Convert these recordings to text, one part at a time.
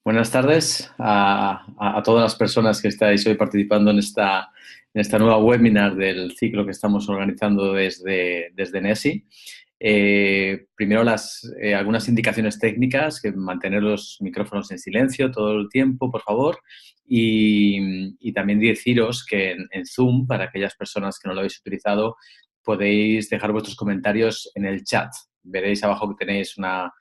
Buenas tardes a todas las personas que estáis hoy participando en esta nueva webinar del ciclo que estamos organizando desde NESI. Primero, algunas indicaciones técnicas, que mantener los micrófonos en silencio todo el tiempo, por favor. Y también deciros que en Zoom, para aquellas personas que no lo habéis utilizado, podéis dejar vuestros comentarios en el chat. Veréis abajo que tenéis una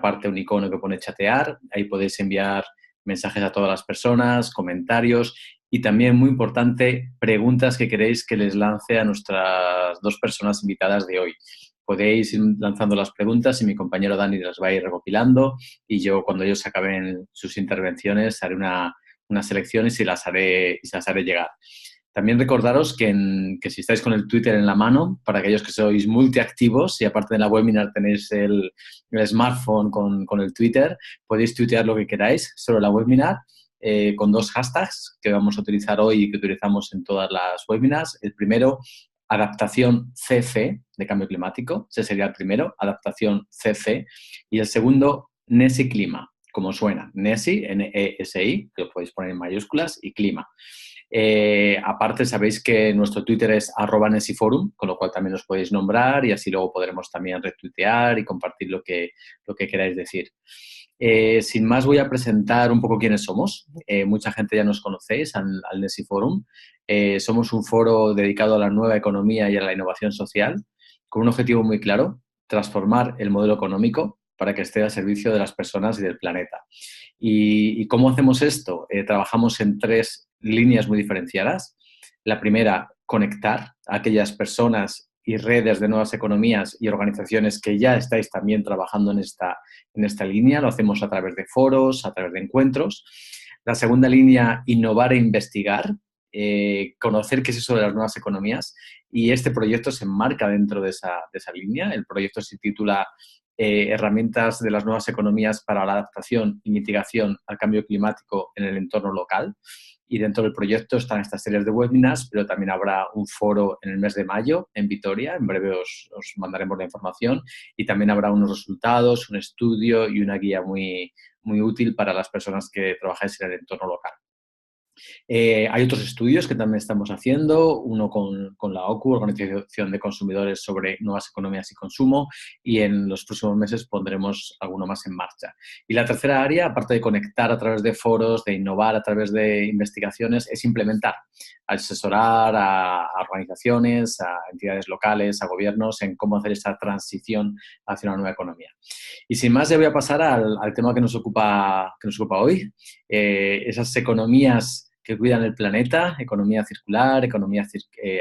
parte, un icono que pone chatear. Ahí podéis enviar mensajes a todas las personas, comentarios y también, muy importante, preguntas que queréis que les lance a nuestras dos personas invitadas de hoy. Podéis ir lanzando las preguntas y mi compañero Dani las va a ir recopilando y yo, cuando ellos acaben sus intervenciones, haré una selección y se las haré llegar. También recordaros que si estáis con el Twitter en la mano, para aquellos que sois multiactivos y aparte de la webinar tenéis el smartphone con el Twitter, podéis tuitear lo que queráis sobre la webinar con dos hashtags que vamos a utilizar hoy y que utilizamos en todas las webinars. El primero, adaptación CC, de cambio climático. Ese sería el primero, adaptación CC. Y el segundo, NESI Clima, como suena. NESI, N-E-S-I, que lo podéis poner en mayúsculas, y clima. Aparte, sabéis que nuestro Twitter es @nesiforum, con lo cual también os podéis nombrar y así luego podremos también retuitear y compartir lo que queráis decir. Sin más, voy a presentar un poco quiénes somos. Mucha gente ya nos conocéis al Nesiforum. Somos un foro dedicado a la nueva economía y a la innovación social, con un objetivo muy claro: transformar el modelo económico para que esté al servicio de las personas y del planeta. ¿Y cómo hacemos esto? Trabajamos en tres líneas muy diferenciadas. La primera, conectar a aquellas personas y redes de nuevas economías y organizaciones que ya estáis también trabajando en esta línea. Lo hacemos a través de foros, a través de encuentros. La segunda línea, innovar e investigar, conocer qué es eso de las nuevas economías, y este proyecto se enmarca dentro de esa línea. El proyecto se titula Herramientas de las nuevas economías para la adaptación y mitigación al cambio climático en el entorno local. Y dentro del proyecto están estas series de webinars, pero también habrá un foro en el mes de mayo en Vitoria. En breve os mandaremos la información. Y también habrá unos resultados, un estudio y una guía muy, muy útil para las personas que trabajáis en el entorno local. Hay otros estudios que también estamos haciendo, uno con la OCU, Organización de Consumidores, sobre nuevas economías y consumo, y en los próximos meses pondremos alguno más en marcha. Y la tercera área, aparte de conectar a través de foros, de innovar a través de investigaciones, es implementar, asesorar a organizaciones, a entidades locales, a gobiernos en cómo hacer esa transición hacia una nueva economía. Y sin más, ya voy a pasar al tema que nos ocupa hoy, esas economías que cuidan el planeta, economía circular, economía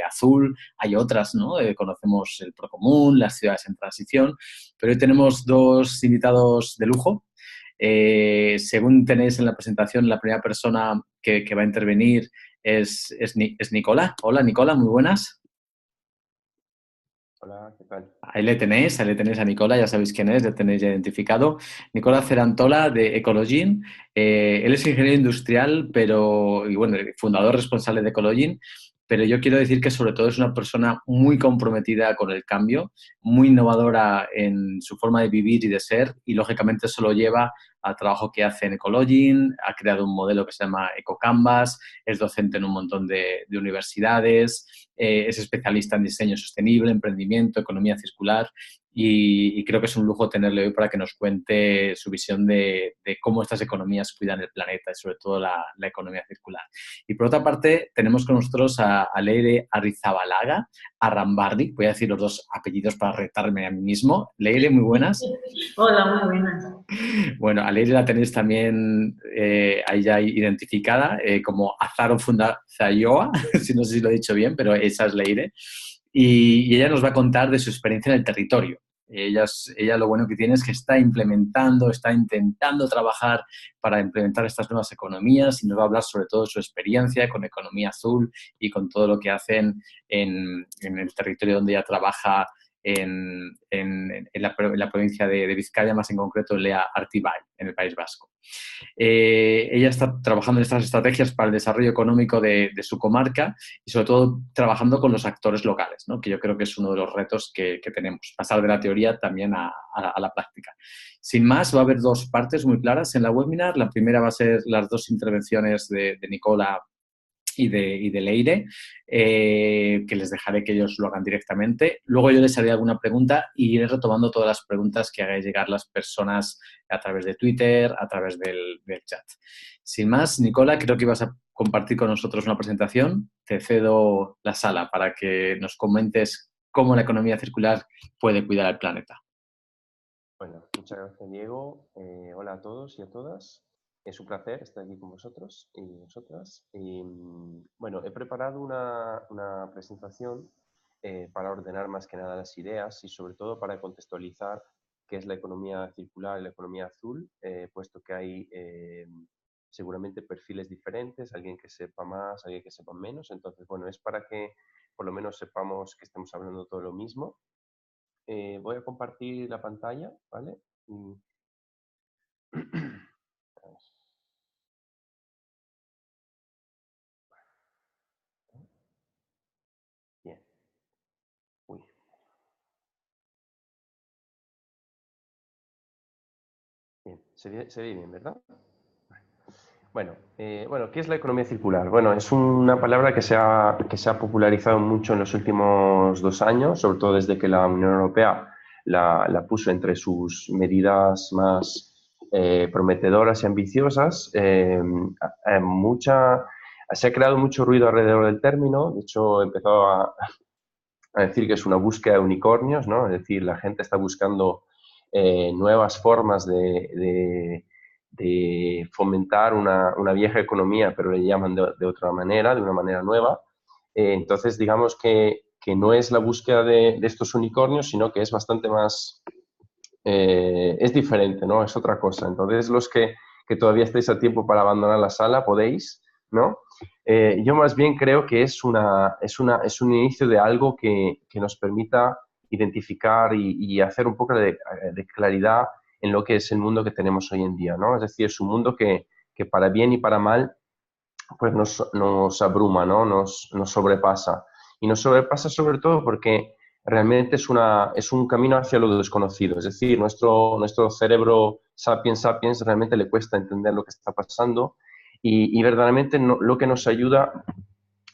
azul. Hay otras, ¿no? Conocemos el Procomún, las ciudades en transición, pero hoy tenemos dos invitados de lujo. Según tenéis en la presentación, la primera persona que va a intervenir es Nicola. Hola, Nicola, muy buenas. Hola, ¿qué tal? Ahí le tenéis a Nicola, ya sabéis quién es, ya tenéis ya identificado. Nicola Cerantola, de Ecologin. Él es ingeniero industrial, y bueno, fundador responsable de Ecologin, pero yo quiero decir que sobre todo es una persona muy comprometida con el cambio, muy innovadora en su forma de vivir y de ser, y lógicamente eso lo lleva al trabajo que hace en Ecologin. Ha creado un modelo que se llama EcoCanvas, es docente en un montón de universidades, es especialista en diseño sostenible, emprendimiento, economía circular, y creo que es un lujo tenerle hoy para que nos cuente su visión de cómo estas economías cuidan el planeta y sobre todo la economía circular. Y por otra parte, tenemos con nosotros a Leire Arrizabalaga Arrambardi. Voy a decir los dos apellidos para retarme a mí mismo. Leire, muy buenas. Hola, muy buenas. Bueno, a Leire la tenéis también ahí ya identificada como Azaro Funda Zayoa, si no sé si lo he dicho bien, pero esa es Leire. Y ella nos va a contar de su experiencia en el territorio. Ella lo bueno que tiene es que está implementando, está intentando trabajar para implementar estas nuevas economías, y nos va a hablar sobre todo de su experiencia con economía azul y con todo lo que hacen en el territorio donde ella trabaja en la provincia de Vizcaya, más en concreto en Lea Artibay, en el País Vasco. Ella está trabajando en estas estrategias para el desarrollo económico de su comarca y sobre todo trabajando con los actores locales, ¿no? Que yo creo que es uno de los retos que tenemos, pasar de la teoría también a a la práctica. Sin más, va a haber dos partes muy claras en la webinar. La primera va a ser las dos intervenciones de Nicola y de Leire, que les dejaré que ellos lo hagan directamente. Luego yo les haré alguna pregunta y iré retomando todas las preguntas que hagáis llegar las personas a través de Twitter, a través del chat. Sin más, Nicola, creo que ibas a compartir con nosotros una presentación. Te cedo la sala para que nos comentes cómo la economía circular puede cuidar al planeta. Bueno, muchas gracias, Diego. Hola a todos y a todas. Es un placer estar aquí con vosotros y vosotras. Bueno, he preparado una presentación para ordenar más que nada las ideas y sobre todo para contextualizar qué es la economía circular y la economía azul, puesto que hay seguramente perfiles diferentes, alguien que sepa más, alguien que sepa menos. Entonces, bueno, es para que por lo menos sepamos que estamos hablando todo lo mismo. Voy a compartir la pantalla, ¿vale? Bien. Uy. Bien. Se ve bien, ¿verdad? Bueno, ¿qué es la economía circular? Bueno, es una palabra que se ha popularizado mucho en los últimos 2 años, sobre todo desde que la Unión Europea la puso entre sus medidas más prometedoras y ambiciosas. Se ha creado mucho ruido alrededor del término. De hecho, he empezado a decir que es una búsqueda de unicornios, ¿no? Es decir, la gente está buscando nuevas formas de fomentar una vieja economía, pero le llaman de otra manera, de una manera nueva. Entonces, digamos que no es la búsqueda de estos unicornios, sino que es bastante más, es diferente, ¿no? Es otra cosa. Entonces, los que todavía estáis a tiempo para abandonar la sala, podéis, ¿no? Yo más bien creo que es un inicio de algo que nos permita identificar y hacer un poco de claridad en lo que es el mundo que tenemos hoy en día, ¿no? Es decir, es un mundo que para bien y para mal pues nos abruma, ¿no? Nos sobrepasa. Y nos sobrepasa sobre todo porque realmente es un camino hacia lo desconocido. Es decir, nuestro cerebro sapiens realmente le cuesta entender lo que está pasando y verdaderamente lo que nos ayuda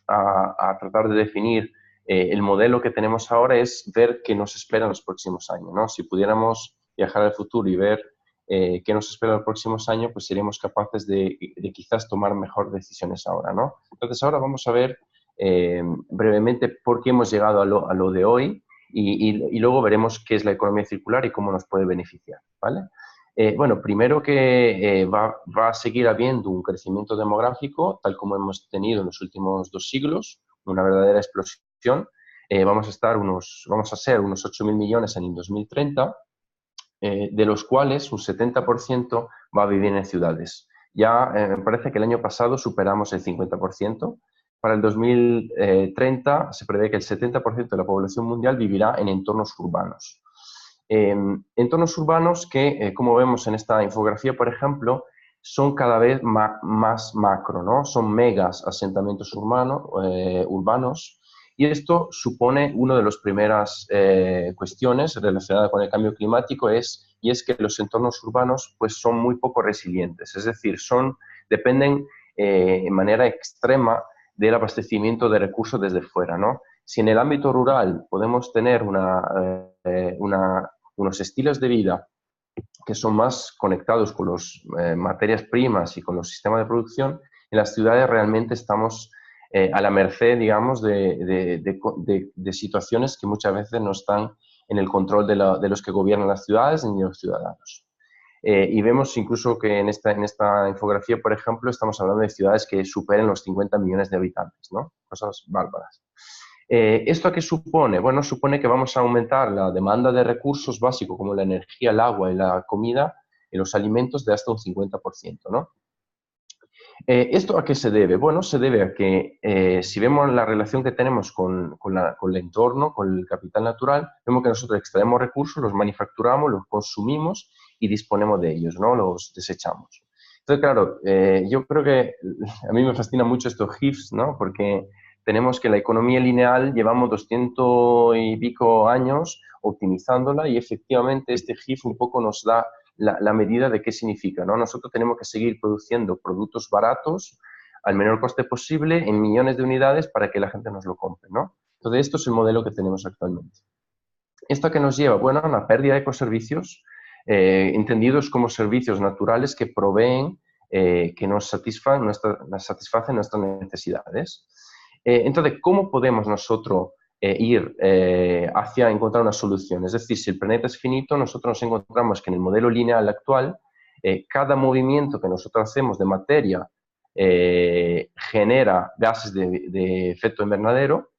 a tratar de definir el modelo que tenemos ahora es ver qué nos espera en los próximos años, ¿no? Si pudiéramos viajar al futuro y ver qué nos espera en los próximos años, pues seríamos capaces de quizás tomar mejor decisiones ahora, ¿no? Entonces ahora vamos a ver brevemente por qué hemos llegado a lo de hoy y luego veremos qué es la economía circular y cómo nos puede beneficiar, ¿vale? Bueno, primero que va a seguir habiendo un crecimiento demográfico, tal como hemos tenido en los últimos 2 siglos, una verdadera explosión. Vamos a ser unos 8.000 millones en el 2030, de los cuales un 70% va a vivir en ciudades. Ya me parece que el año pasado superamos el 50%. Para el 2030 se prevé que el 70% de la población mundial vivirá en entornos urbanos. Entornos urbanos que, como vemos en esta infografía, por ejemplo, son cada vez más macro, ¿no? Son megas asentamientos urbanos y esto supone una de las primeras cuestiones relacionadas con el cambio climático y es que los entornos urbanos pues, son muy poco resilientes, es decir, dependen en manera extrema del abastecimiento de recursos desde fuera, ¿no? Si en el ámbito rural podemos tener unos estilos de vida que son más conectados con las materias primas y con los sistemas de producción, en las ciudades realmente estamos a la merced, digamos, de situaciones que muchas veces no están en el control de los que gobiernan las ciudades ni de los ciudadanos. Y vemos incluso que en esta infografía, por ejemplo, estamos hablando de ciudades que superen los 50 millones de habitantes, ¿no? Cosas bárbaras. ¿Esto qué supone? Bueno, supone que vamos a aumentar la demanda de recursos básicos como la energía, el agua y la comida y los alimentos de hasta un 50%, ¿no? ¿Esto a qué se debe? Bueno, se debe a que si vemos la relación que tenemos con el entorno, con el capital natural, vemos que nosotros extraemos recursos, los manufacturamos, los consumimos y disponemos de ellos, ¿no? Los desechamos. Entonces, claro, yo creo que a mí me fascina mucho estos GIFs, ¿no? Porque tenemos que la economía lineal llevamos 200 y pico años optimizándola y efectivamente este GIF un poco nos da la medida de qué significa, ¿no? Nosotros tenemos que seguir produciendo productos baratos al menor coste posible en millones de unidades para que la gente nos lo compre, ¿no? Entonces, esto es el modelo que tenemos actualmente. ¿Esto qué nos lleva? Bueno, a una pérdida de ecoservicios, entendidos como servicios naturales que proveen, que nos satisfacen nuestras necesidades. Entonces, ¿cómo podemos nosotros ir hacia encontrar una solución? Es decir, si el planeta es finito, nosotros nos encontramos que en el modelo lineal actual, cada movimiento que nosotros hacemos de materia genera gases de efecto invernadero,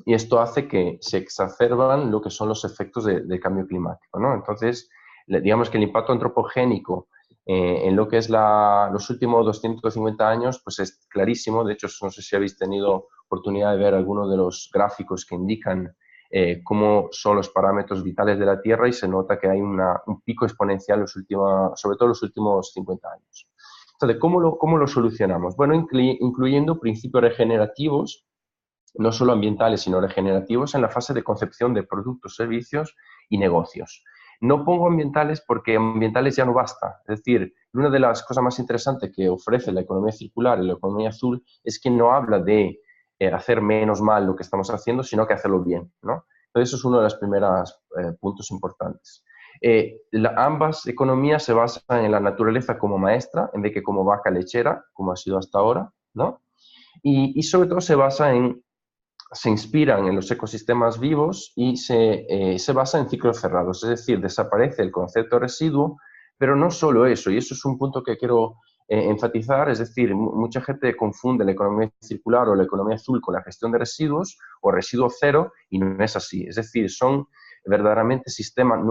y esto hace que se exacerban lo que son los efectos del cambio climático, ¿no? Entonces, digamos que el impacto antropogénico en lo que es los últimos 250 años, pues es clarísimo. De hecho, no sé si habéis tenido oportunidad de ver algunos de los gráficos que indican cómo son los parámetros vitales de la Tierra y se nota que hay un pico exponencial sobre todo los últimos 50 años. Entonces, ¿cómo lo solucionamos? Bueno, incluyendo principios regenerativos, no solo ambientales, sino regenerativos en la fase de concepción de productos, servicios y negocios. No pongo ambientales porque ambientales ya no basta. Es decir, una de las cosas más interesantes que ofrece la economía circular y la economía azul es que no habla de hacer menos mal lo que estamos haciendo, sino que hacerlo bien, ¿no? Entonces, eso es uno de los primeros puntos importantes. Ambas economías se basan en la naturaleza como maestra, en vez que como vaca lechera, como ha sido hasta ahora, ¿no? Y sobre todo se inspiran en los ecosistemas vivos y se basa en ciclos cerrados, es decir, desaparece el concepto de residuo, pero no solo eso, y eso es un punto que quiero enfatizar, es decir, mucha gente confunde la economía circular o la economía azul con la gestión de residuos o residuo cero, y no es así, es decir, son verdaderamente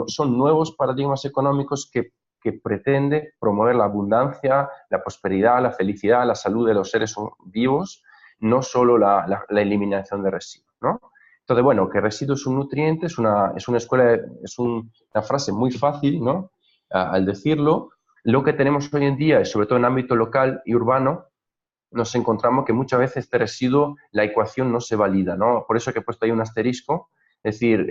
son nuevos paradigmas económicos que pretende promover la abundancia, la prosperidad, la felicidad, la salud de los seres vivos, no solo la eliminación de residuos, ¿no? Entonces, bueno, que residuo es un nutriente, es una frase muy fácil, ¿no? Al decirlo, lo que tenemos hoy en día, sobre todo en ámbito local y urbano, nos encontramos que muchas veces este residuo, la ecuación no se valida, ¿no? Por eso que he puesto ahí un asterisco. Es decir,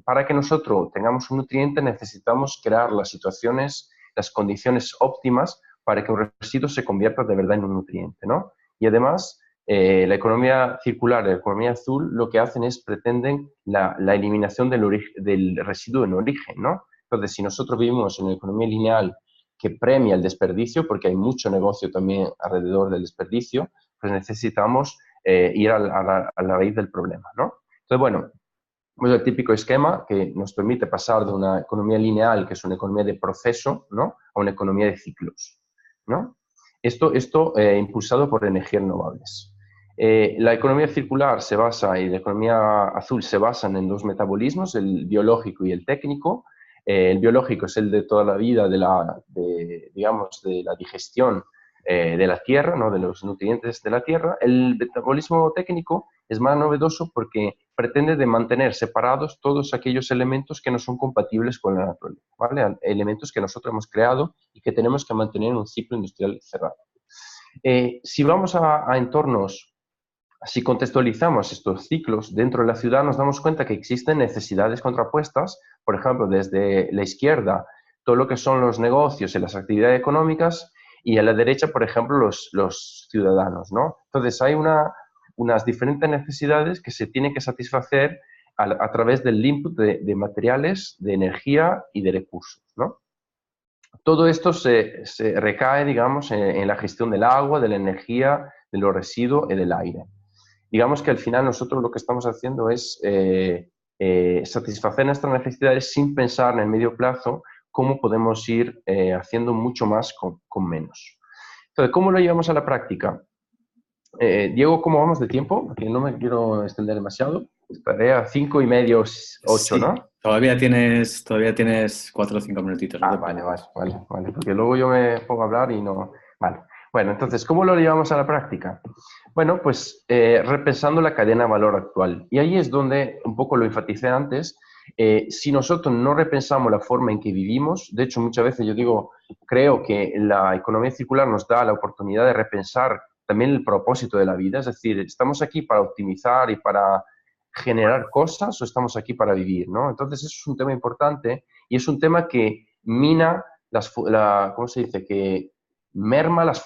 para que nosotros tengamos un nutriente necesitamos crear las situaciones, las condiciones óptimas para que un residuo se convierta de verdad en un nutriente, ¿no? Y además, la economía circular y la economía azul lo que hacen es pretenden la eliminación del residuo en origen, ¿no? Entonces, si nosotros vivimos en una economía lineal que premia el desperdicio, porque hay mucho negocio también alrededor del desperdicio, pues necesitamos ir a la raíz del problema, ¿no? Entonces, bueno, pues el típico esquema que nos permite pasar de una economía lineal, que es una economía de proceso, ¿no?, a una economía de ciclos, ¿no? Esto impulsado por energías renovables. La economía circular se basa y la economía azul se basan en dos metabolismos, el biológico y el técnico. El biológico es el de toda la vida digamos, de la digestión de la tierra, ¿no?, de los nutrientes de la tierra. El metabolismo técnico es más novedoso porque pretende de mantener separados todos aquellos elementos que no son compatibles con la naturaleza, ¿vale? Elementos que nosotros hemos creado y que tenemos que mantener en un ciclo industrial cerrado. Si vamos a entornos, si contextualizamos estos ciclos dentro de la ciudad, nos damos cuenta que existen necesidades contrapuestas. Por ejemplo, desde la izquierda, todo lo que son los negocios y las actividades económicas, y a la derecha, por ejemplo, los ciudadanos, ¿no? Entonces, hay unas diferentes necesidades que se tienen que satisfacer a través del input de materiales, de energía y de recursos, ¿no? Todo esto se recae, digamos, en la gestión del agua, de la energía, de los residuos y del aire. Digamos que al final nosotros lo que estamos haciendo es satisfacer nuestras necesidades sin pensar en el medio plazo cómo podemos ir haciendo mucho más con menos. Entonces, ¿cómo lo llevamos a la práctica? Diego, ¿cómo vamos de tiempo? Porque no me quiero extender demasiado. Estaré a 5:30, 8, Sí, ¿no? todavía tienes 4 o 5 minutitos. No te Vale, preocupes. vale, porque luego yo me pongo a hablar y no... Vale. Bueno, entonces, ¿cómo lo llevamos a la práctica? Bueno, pues repensando la cadena de valor actual. Y ahí es donde, un poco lo enfaticé antes, si nosotros no repensamos la forma en que vivimos, de hecho muchas veces yo digo, creo que la economía circular nos da la oportunidad de repensar también el propósito de la vida, es decir, estamos aquí para optimizar y para generar cosas o estamos aquí para vivir, ¿no? Entonces, eso es un tema importante y es un tema que mina ¿cómo se dice? Que merma los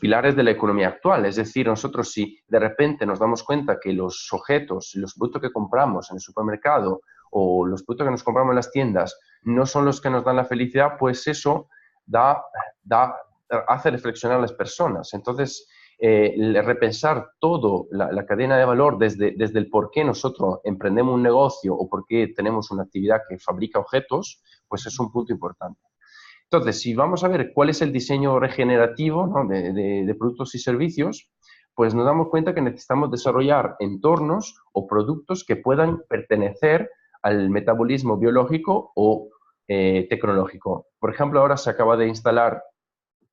pilares de la economía actual. Es decir, nosotros si de repente nos damos cuenta que los objetos, los productos que compramos en el supermercado o los productos que nos compramos en las tiendas no son los que nos dan la felicidad, pues eso hace reflexionar a las personas. Entonces, repensar toda la cadena de valor desde el por qué nosotros emprendemos un negocio o por qué tenemos una actividad que fabrica objetos, pues es un punto importante. Entonces, si vamos a ver cuál es el diseño regenerativo, ¿no?, de productos y servicios, pues nos damos cuenta que necesitamos desarrollar entornos o productos que puedan pertenecer al metabolismo biológico o tecnológico. Por ejemplo, ahora se acaba de instalar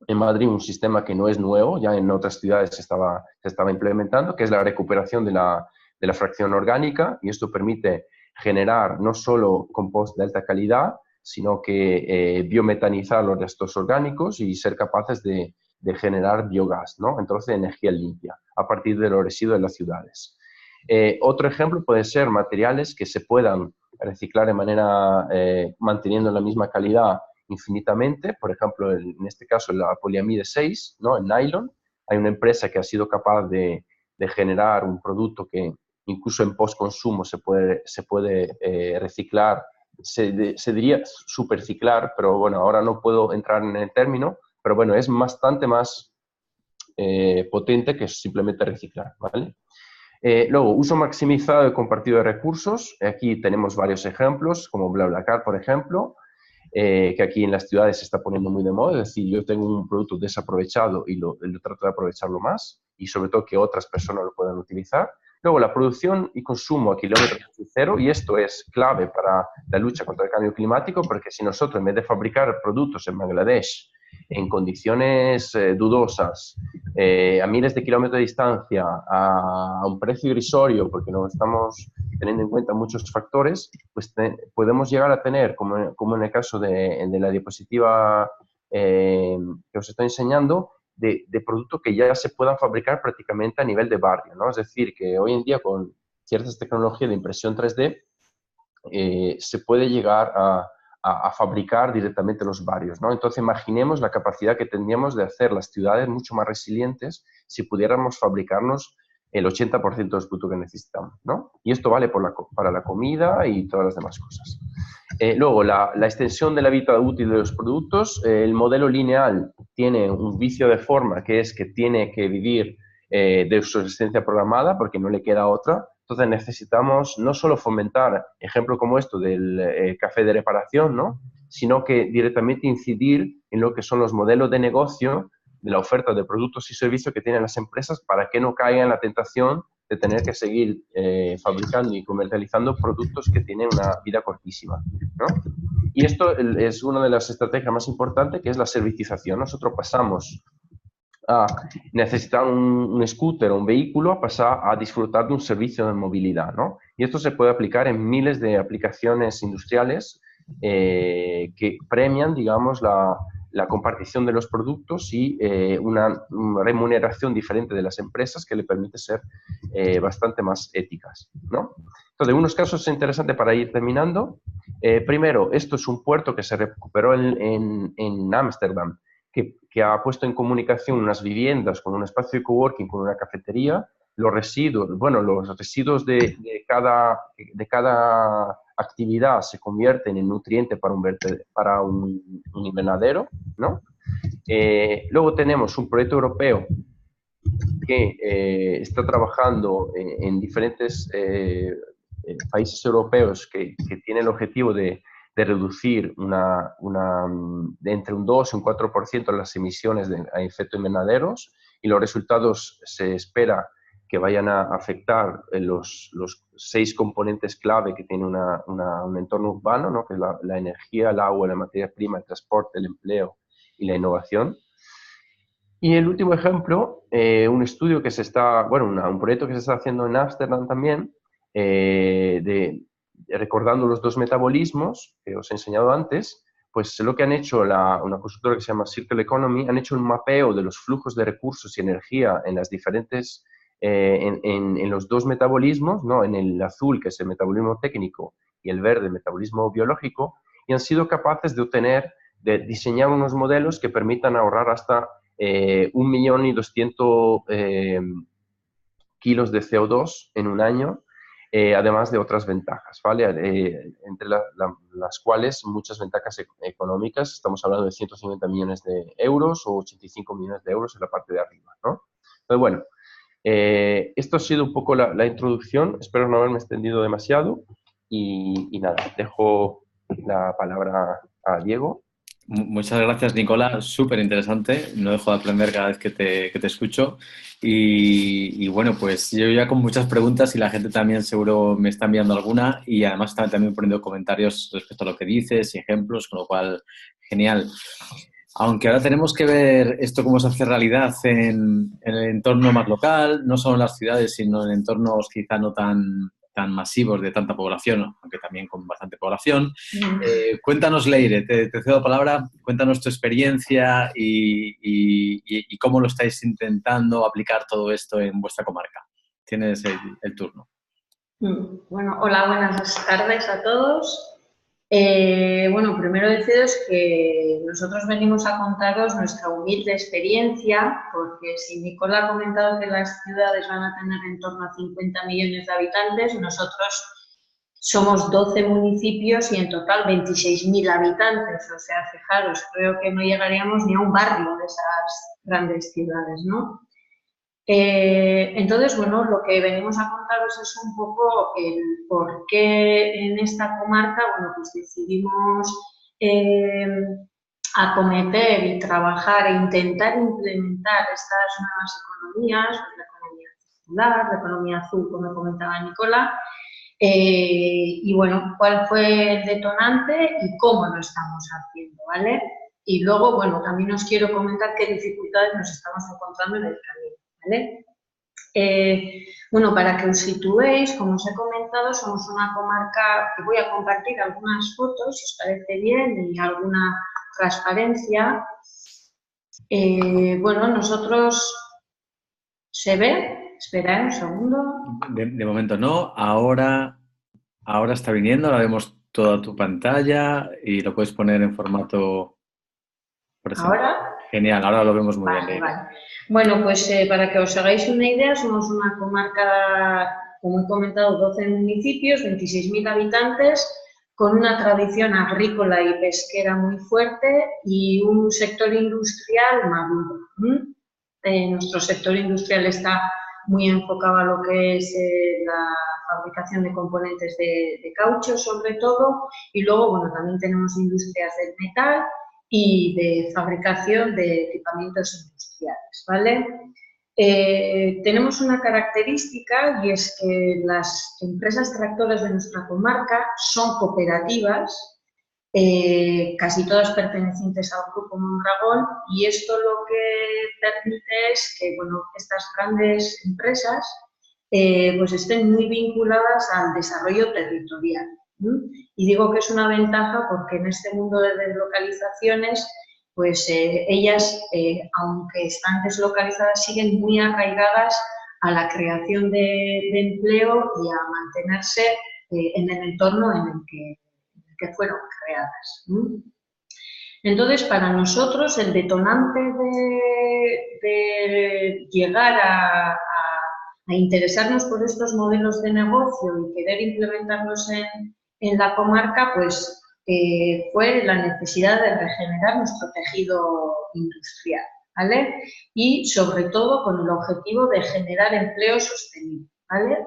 en Madrid un sistema que no es nuevo, ya en otras ciudades se estaba implementando, que es la recuperación de la fracción orgánica, y esto permite generar no solo compost de alta calidad, sino que biometanizar los restos orgánicos y ser capaces de generar biogás, ¿no? Entonces, energía limpia a partir de los residuos de las ciudades. Otro ejemplo puede ser materiales que se puedan reciclar de manera manteniendo la misma calidad infinitamente. Por ejemplo, en este caso la poliamide 6, ¿no?, el nylon. Hay una empresa que ha sido capaz de generar un producto que incluso en postconsumo se puede reciclar, se diría superciclar, pero bueno, ahora no puedo entrar en el término, pero bueno, es bastante más potente que simplemente reciclar, ¿vale? Luego, uso maximizado y compartido de recursos. Aquí tenemos varios ejemplos, como BlaBlaCar, por ejemplo, que aquí en las ciudades se está poniendo muy de moda. Es decir, yo tengo un producto desaprovechado y lo trato de aprovecharlo más y sobre todo que otras personas lo puedan utilizar. Luego, la producción y consumo a kilómetros cero, y esto es clave para la lucha contra el cambio climático, porque si nosotros, en vez de fabricar productos en Bangladesh en condiciones dudosas, a miles de kilómetros de distancia, a un precio irrisorio, porque no estamos teniendo en cuenta muchos factores, pues podemos llegar a tener, como en el caso de la diapositiva que os estoy enseñando, de productos que ya se puedan fabricar prácticamente a nivel de barrio, ¿no? Es decir, que hoy en día con ciertas tecnologías de impresión 3D se puede llegar a fabricar directamente los barrios, ¿no? Entonces, imaginemos la capacidad que tendríamos de hacer las ciudades mucho más resilientes si pudiéramos fabricarnos el 80% de los productos que necesitamos, ¿no? Y esto vale para la comida y todas las demás cosas. Luego, la extensión de la vida útil de los productos. El modelo lineal tiene un vicio de forma, que es que tiene que vivir de su existencia programada porque no le queda otra. Entonces necesitamos no solo fomentar ejemplos como esto del café de reparación, ¿no?, sino que directamente incidir en lo que son los modelos de negocio de la oferta de productos y servicios que tienen las empresas para que no caigan en la tentación de tener que seguir fabricando y comercializando productos que tienen una vida cortísima, ¿no? Y esto es una de las estrategias más importantes, que es la servicización. Nosotros pasamos a necesitar un scooter o un vehículo a pasar a disfrutar de un servicio de movilidad, ¿no? Y esto se puede aplicar en miles de aplicaciones industriales que premian, digamos, la compartición de los productos y una remuneración diferente de las empresas que le permite ser bastante más éticas, ¿no? Entonces, unos casos interesantes para ir terminando. Primero, esto es un puerto que se recuperó en Ámsterdam, que ha puesto en comunicación unas viviendas con un espacio de coworking, con una cafetería. Los residuos de cada actividad se convierten en nutriente para un invernadero, ¿no? Luego tenemos un proyecto europeo que está trabajando en diferentes países europeos que tiene el objetivo de reducir de entre un 2 y un 4% las emisiones de efecto invernaderos, y los resultados se espera que vayan a afectar los 6 componentes clave que tiene un entorno urbano, ¿no?, que es la energía, el agua, la materia prima, el transporte, el empleo y la innovación. Y el último ejemplo, un estudio que un proyecto que se está haciendo en Ámsterdam también, recordando los 2 metabolismos que os he enseñado antes, pues lo que han hecho una consultora que se llama Circle Economy, han hecho un mapeo de los flujos de recursos y energía en las diferentes en los dos metabolismos, ¿no? En el azul, que es el metabolismo técnico, y el verde, el metabolismo biológico, y han sido capaces de diseñar unos modelos que permitan ahorrar hasta 1.200.000 kilos de CO2 en un año, además de otras ventajas, ¿vale? Entre las cuales muchas ventajas económicas, estamos hablando de 150 millones de euros o 85 millones de euros en la parte de arriba, ¿no? Entonces, bueno, esto ha sido un poco la introducción, espero no haberme extendido demasiado y nada, dejo la palabra a Diego. Muchas gracias, Nicola. Súper interesante. No dejo de aprender cada vez que te escucho. Y bueno, pues yo ya con muchas preguntas y la gente también seguro me está enviando alguna y además están también poniendo comentarios respecto a lo que dices y ejemplos, con lo cual, genial. Aunque ahora tenemos que ver esto cómo se hace realidad en el entorno más local, no solo en las ciudades, sino en entornos quizá no tan masivos de tanta población, aunque también con bastante población. Cuéntanos, Leire, te cedo la palabra, cuéntanos tu experiencia y cómo lo estáis intentando aplicar todo esto en vuestra comarca. Tienes el turno. Bueno, hola, buenas tardes a todos. Bueno, primero deciros que nosotros venimos a contaros nuestra humilde experiencia, porque si Nicola ha comentado que las ciudades van a tener en torno a 50 millones de habitantes, nosotros somos 12 municipios y en total 26.000 habitantes. O sea, fijaros, creo que no llegaríamos ni a un barrio de esas grandes ciudades, ¿no? Entonces, bueno, lo que venimos a contaros es un poco el por qué en esta comarca, bueno, pues decidimos acometer y trabajar e intentar implementar estas nuevas economías, pues la economía circular, la economía azul, como comentaba Nicola, y bueno, cuál fue el detonante y cómo lo estamos haciendo, ¿vale? Y luego, bueno, también os quiero comentar qué dificultades nos estamos encontrando en el camino, ¿vale? Bueno, para que os situéis, como os he comentado, somos una comarca que voy a compartir algunas fotos, si os parece bien, y alguna transparencia. Bueno, nosotros... ¿Se ve? Espera un segundo. De momento no, ahora está viniendo, ahora vemos toda tu pantalla y lo puedes poner en formato presente. ¿Ahora? Genial, ahora lo vemos muy bien. Vale. Bueno, pues para que os hagáis una idea, somos una comarca, como he comentado, 12 municipios, 26.000 habitantes, con una tradición agrícola y pesquera muy fuerte y un sector industrial maduro. Nuestro sector industrial está muy enfocado a lo que es la fabricación de componentes de caucho, sobre todo, y luego, bueno, también tenemos industrias del metal y de fabricación de equipamientos industriales, ¿vale? Tenemos una característica y es que las empresas tractoras de nuestra comarca son cooperativas, casi todas pertenecientes al Grupo Mondragón, y esto lo que permite es que, bueno, estas grandes empresas pues estén muy vinculadas al desarrollo territorial. Y digo que es una ventaja porque en este mundo de deslocalizaciones, pues ellas, aunque están deslocalizadas, siguen muy arraigadas a la creación de empleo y a mantenerse en el entorno en el que fueron creadas. Entonces, para nosotros, el detonante de llegar a interesarnos por estos modelos de negocio y querer implementarlos en la comarca, pues fue la necesidad de regenerar nuestro tejido industrial, ¿vale? Y sobre todo con el objetivo de generar empleo sostenible, ¿vale?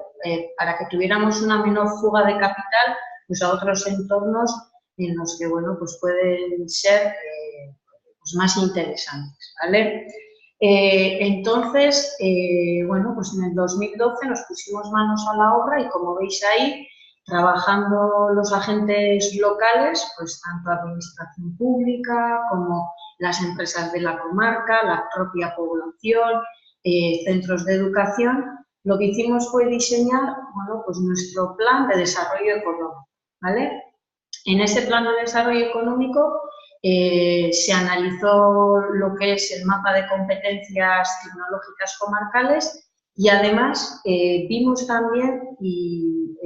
Para que tuviéramos una menor fuga de capital pues a otros entornos en los que, bueno, pues pueden ser pues más interesantes, ¿vale? Entonces, bueno, pues en el 2012 nos pusimos manos a la obra y, como veis ahí, trabajando los agentes locales, pues tanto administración pública como las empresas de la comarca, la propia población, centros de educación, lo que hicimos fue diseñar, bueno, pues nuestro plan de desarrollo económico, ¿vale? En ese plan de desarrollo económico se analizó lo que es el mapa de competencias tecnológicas comarcales Y además vimos también y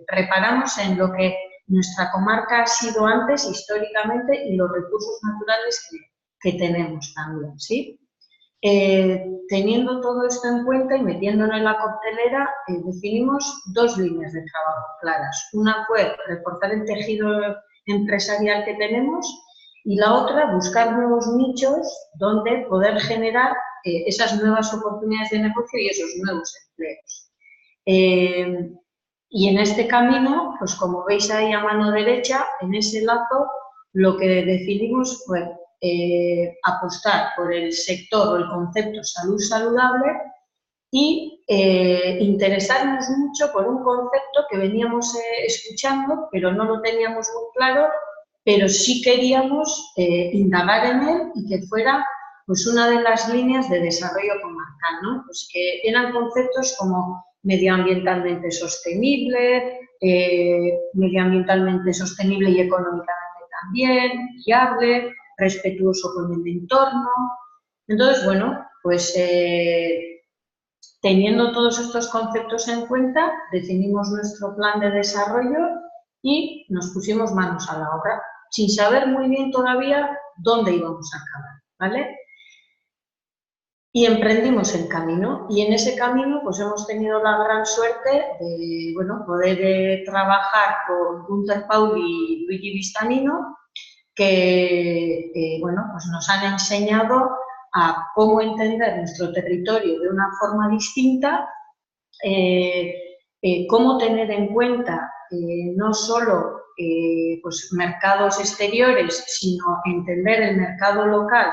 reparamos en lo que nuestra comarca ha sido antes históricamente y los recursos naturales que tenemos también, ¿sí? Teniendo todo esto en cuenta y metiéndonos en la coctelera, definimos 2 líneas de trabajo claras. Una fue reforzar el tejido empresarial que tenemos y la otra, buscar nuevos nichos donde poder generar esas nuevas oportunidades de negocio y esos nuevos empleos. Y en este camino, pues como veis ahí a mano derecha, en ese lazo, lo que decidimos fue apostar por el sector o el concepto salud saludable y interesarnos mucho por un concepto que veníamos escuchando, pero no lo teníamos muy claro, pero sí queríamos indagar en él y que fuera pues, una de las líneas de desarrollo comarcal, ¿no? Pues que eran conceptos como medioambientalmente sostenible y económicamente también, viable, respetuoso con el entorno. Entonces, bueno, pues teniendo todos estos conceptos en cuenta, definimos nuestro plan de desarrollo y nos pusimos manos a la obra, sin saber muy bien todavía dónde íbamos a acabar, ¿vale? Y emprendimos el camino, y en ese camino pues hemos tenido la gran suerte de bueno, poder trabajar con Gunter Pauli y Luigi Vistanino, que bueno, pues nos han enseñado a cómo entender nuestro territorio de una forma distinta, cómo tener en cuenta no solo pues mercados exteriores, sino entender el mercado local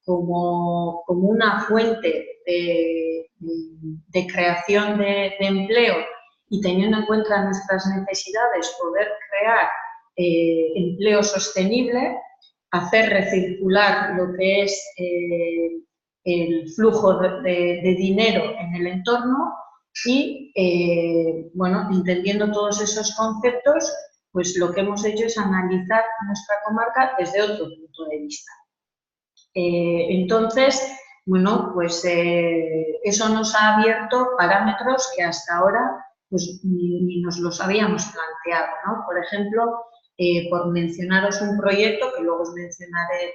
como una fuente de creación de empleo y teniendo en cuenta nuestras necesidades, poder crear empleo sostenible, hacer recircular lo que es el flujo de dinero en el entorno y, bueno, entendiendo todos esos conceptos, pues lo que hemos hecho es analizar nuestra comarca desde otro punto de vista. Entonces, bueno, pues eso nos ha abierto parámetros que hasta ahora pues, ni nos los habíamos planteado, ¿no? Por ejemplo, por mencionaros un proyecto, que luego os mencionaré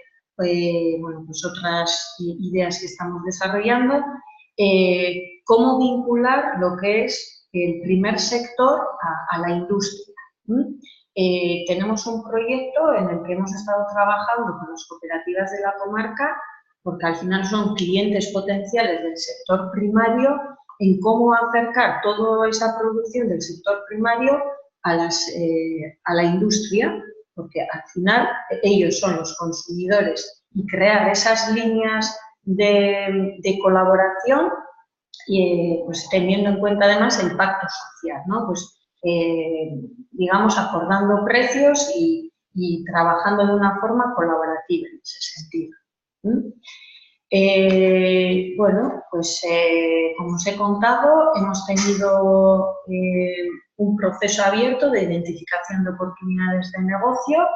bueno, pues otras ideas que estamos desarrollando, cómo vincular lo que es el primer sector a la industria. Tenemos un proyecto en el que hemos estado trabajando con las cooperativas de la comarca, porque al final son clientes potenciales del sector primario, en cómo acercar toda esa producción del sector primario a la industria, porque al final ellos son los consumidores, y crear esas líneas de colaboración, pues teniendo en cuenta además el pacto social, ¿no? Pues, digamos, acordando precios y trabajando de una forma colaborativa en ese sentido. Bueno, pues como os he contado, hemos tenido un proceso abierto de identificación de oportunidades de negocio,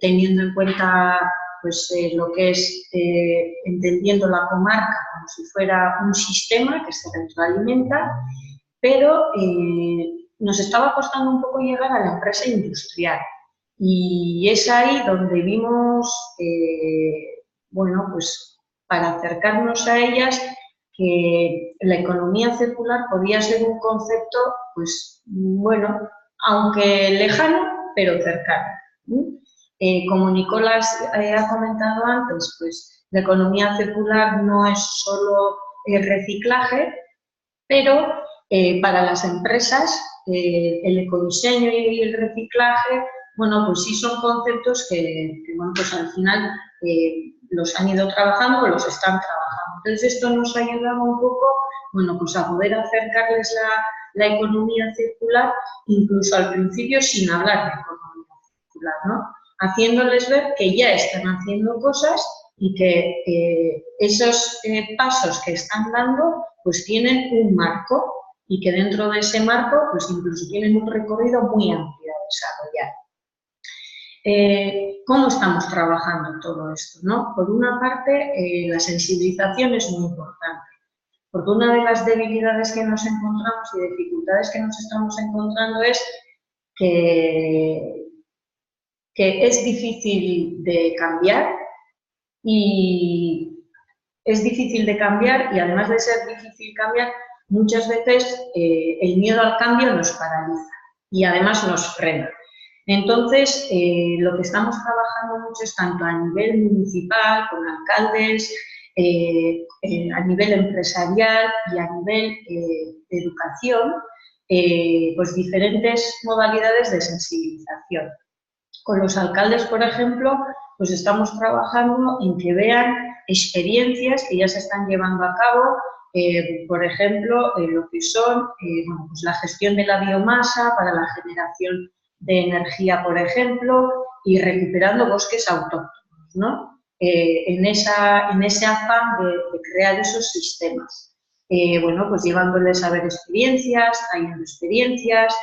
teniendo en cuenta pues, lo que es entendiendo la comarca como si fuera un sistema que se retroalimenta, pero nos estaba costando un poco llegar a la empresa industrial. Y es ahí donde vimos, bueno, pues para acercarnos a ellas, que la economía circular podía ser un concepto, pues, bueno, aunque lejano, pero cercano. Como Nicolás ha comentado antes, pues la economía circular no es solo el reciclaje, pero para las empresas el ecodiseño y el reciclaje, bueno, pues sí son conceptos que bueno, pues al final los han ido trabajando o los están trabajando. Entonces esto nos ha ayudado un poco, bueno, pues a poder acercarles la economía circular, incluso al principio sin hablar de economía circular, ¿no? Haciéndoles ver que ya están haciendo cosas y que esos pasos que están dando pues tienen un marco y que dentro de ese marco pues incluso tienen un recorrido muy amplio a desarrollar. ¿Cómo estamos trabajando todo esto, ¿no? Por una parte, la sensibilización es muy importante. Porque una de las debilidades que nos encontramos y dificultades que nos estamos encontrando es que es difícil de cambiar y además de ser difícil cambiar, muchas veces el miedo al cambio nos paraliza y además nos frena. Entonces, lo que estamos trabajando mucho es tanto a nivel municipal, con alcaldes, a nivel empresarial y a nivel de educación, pues diferentes modalidades de sensibilización. Con los alcaldes, por ejemplo, pues estamos trabajando en que vean experiencias que ya se están llevando a cabo, por ejemplo, lo que son bueno, pues la gestión de la biomasa para la generación de energía, por ejemplo, y recuperando bosques autóctonos, ¿no? En ese afán de crear esos sistemas. Bueno, pues llevándoles a ver experiencias, trayendo experiencias,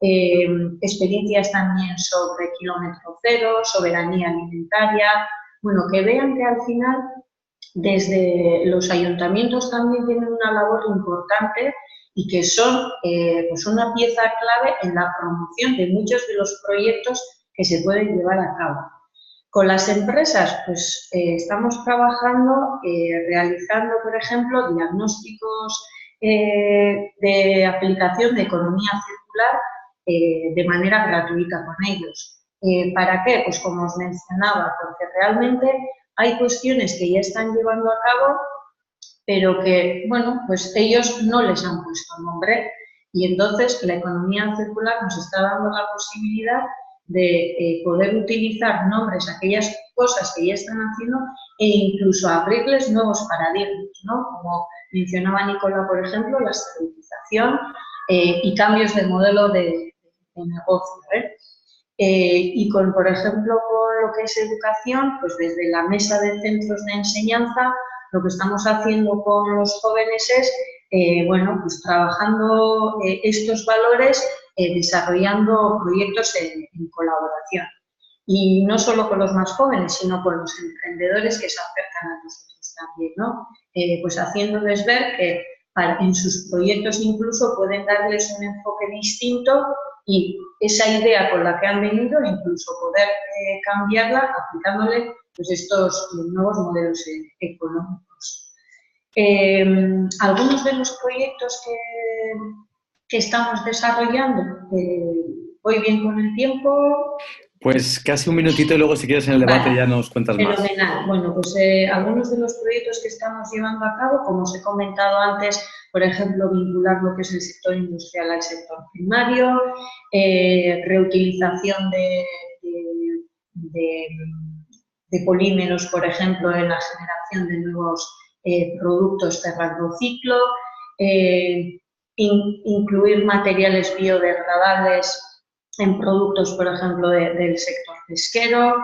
experiencias también sobre kilómetro cero, soberanía alimentaria, bueno, que vean que al final desde los ayuntamientos también tienen una labor importante y que son pues una pieza clave en la promoción de muchos de los proyectos que se pueden llevar a cabo. Con las empresas, pues estamos trabajando, realizando, por ejemplo, diagnósticos de aplicación de economía circular de manera gratuita con ellos. ¿Para qué? Pues como os mencionaba, porque realmente hay cuestiones que ya están llevando a cabo, pero que, bueno, pues ellos no les han puesto nombre y entonces la economía circular nos está dando la posibilidad de poder utilizar nombres a aquellas cosas que ya están haciendo e incluso abrirles nuevos paradigmas, ¿no? Como mencionaba Nicola, por ejemplo, la estandarización y cambios de modelo de negocio, y con, por ejemplo, con lo que es educación, pues desde la mesa de centros de enseñanza, lo que estamos haciendo con los jóvenes es, bueno, pues trabajando estos valores, desarrollando proyectos en colaboración. Y no solo con los más jóvenes, sino con los emprendedores que se acercan a nosotros también, ¿no? Pues haciéndoles ver que en sus proyectos incluso pueden darles un enfoque distinto y esa idea con la que han venido, incluso poder cambiarla aplicándole pues, estos nuevos modelos económicos. Algunos de los proyectos que estamos desarrollando, ¿voy bien con el tiempo? Pues casi un minutito y luego si quieres en el debate ya nos cuentas más. Fenomenal. Bueno, pues algunos de los proyectos que estamos llevando a cabo, como os he comentado antes, por ejemplo, vincular lo que es el sector industrial al sector primario, reutilización de polímeros, por ejemplo, en la generación de nuevos productos cerrando ciclo, incluir materiales biodegradables en productos, por ejemplo, del sector pesquero,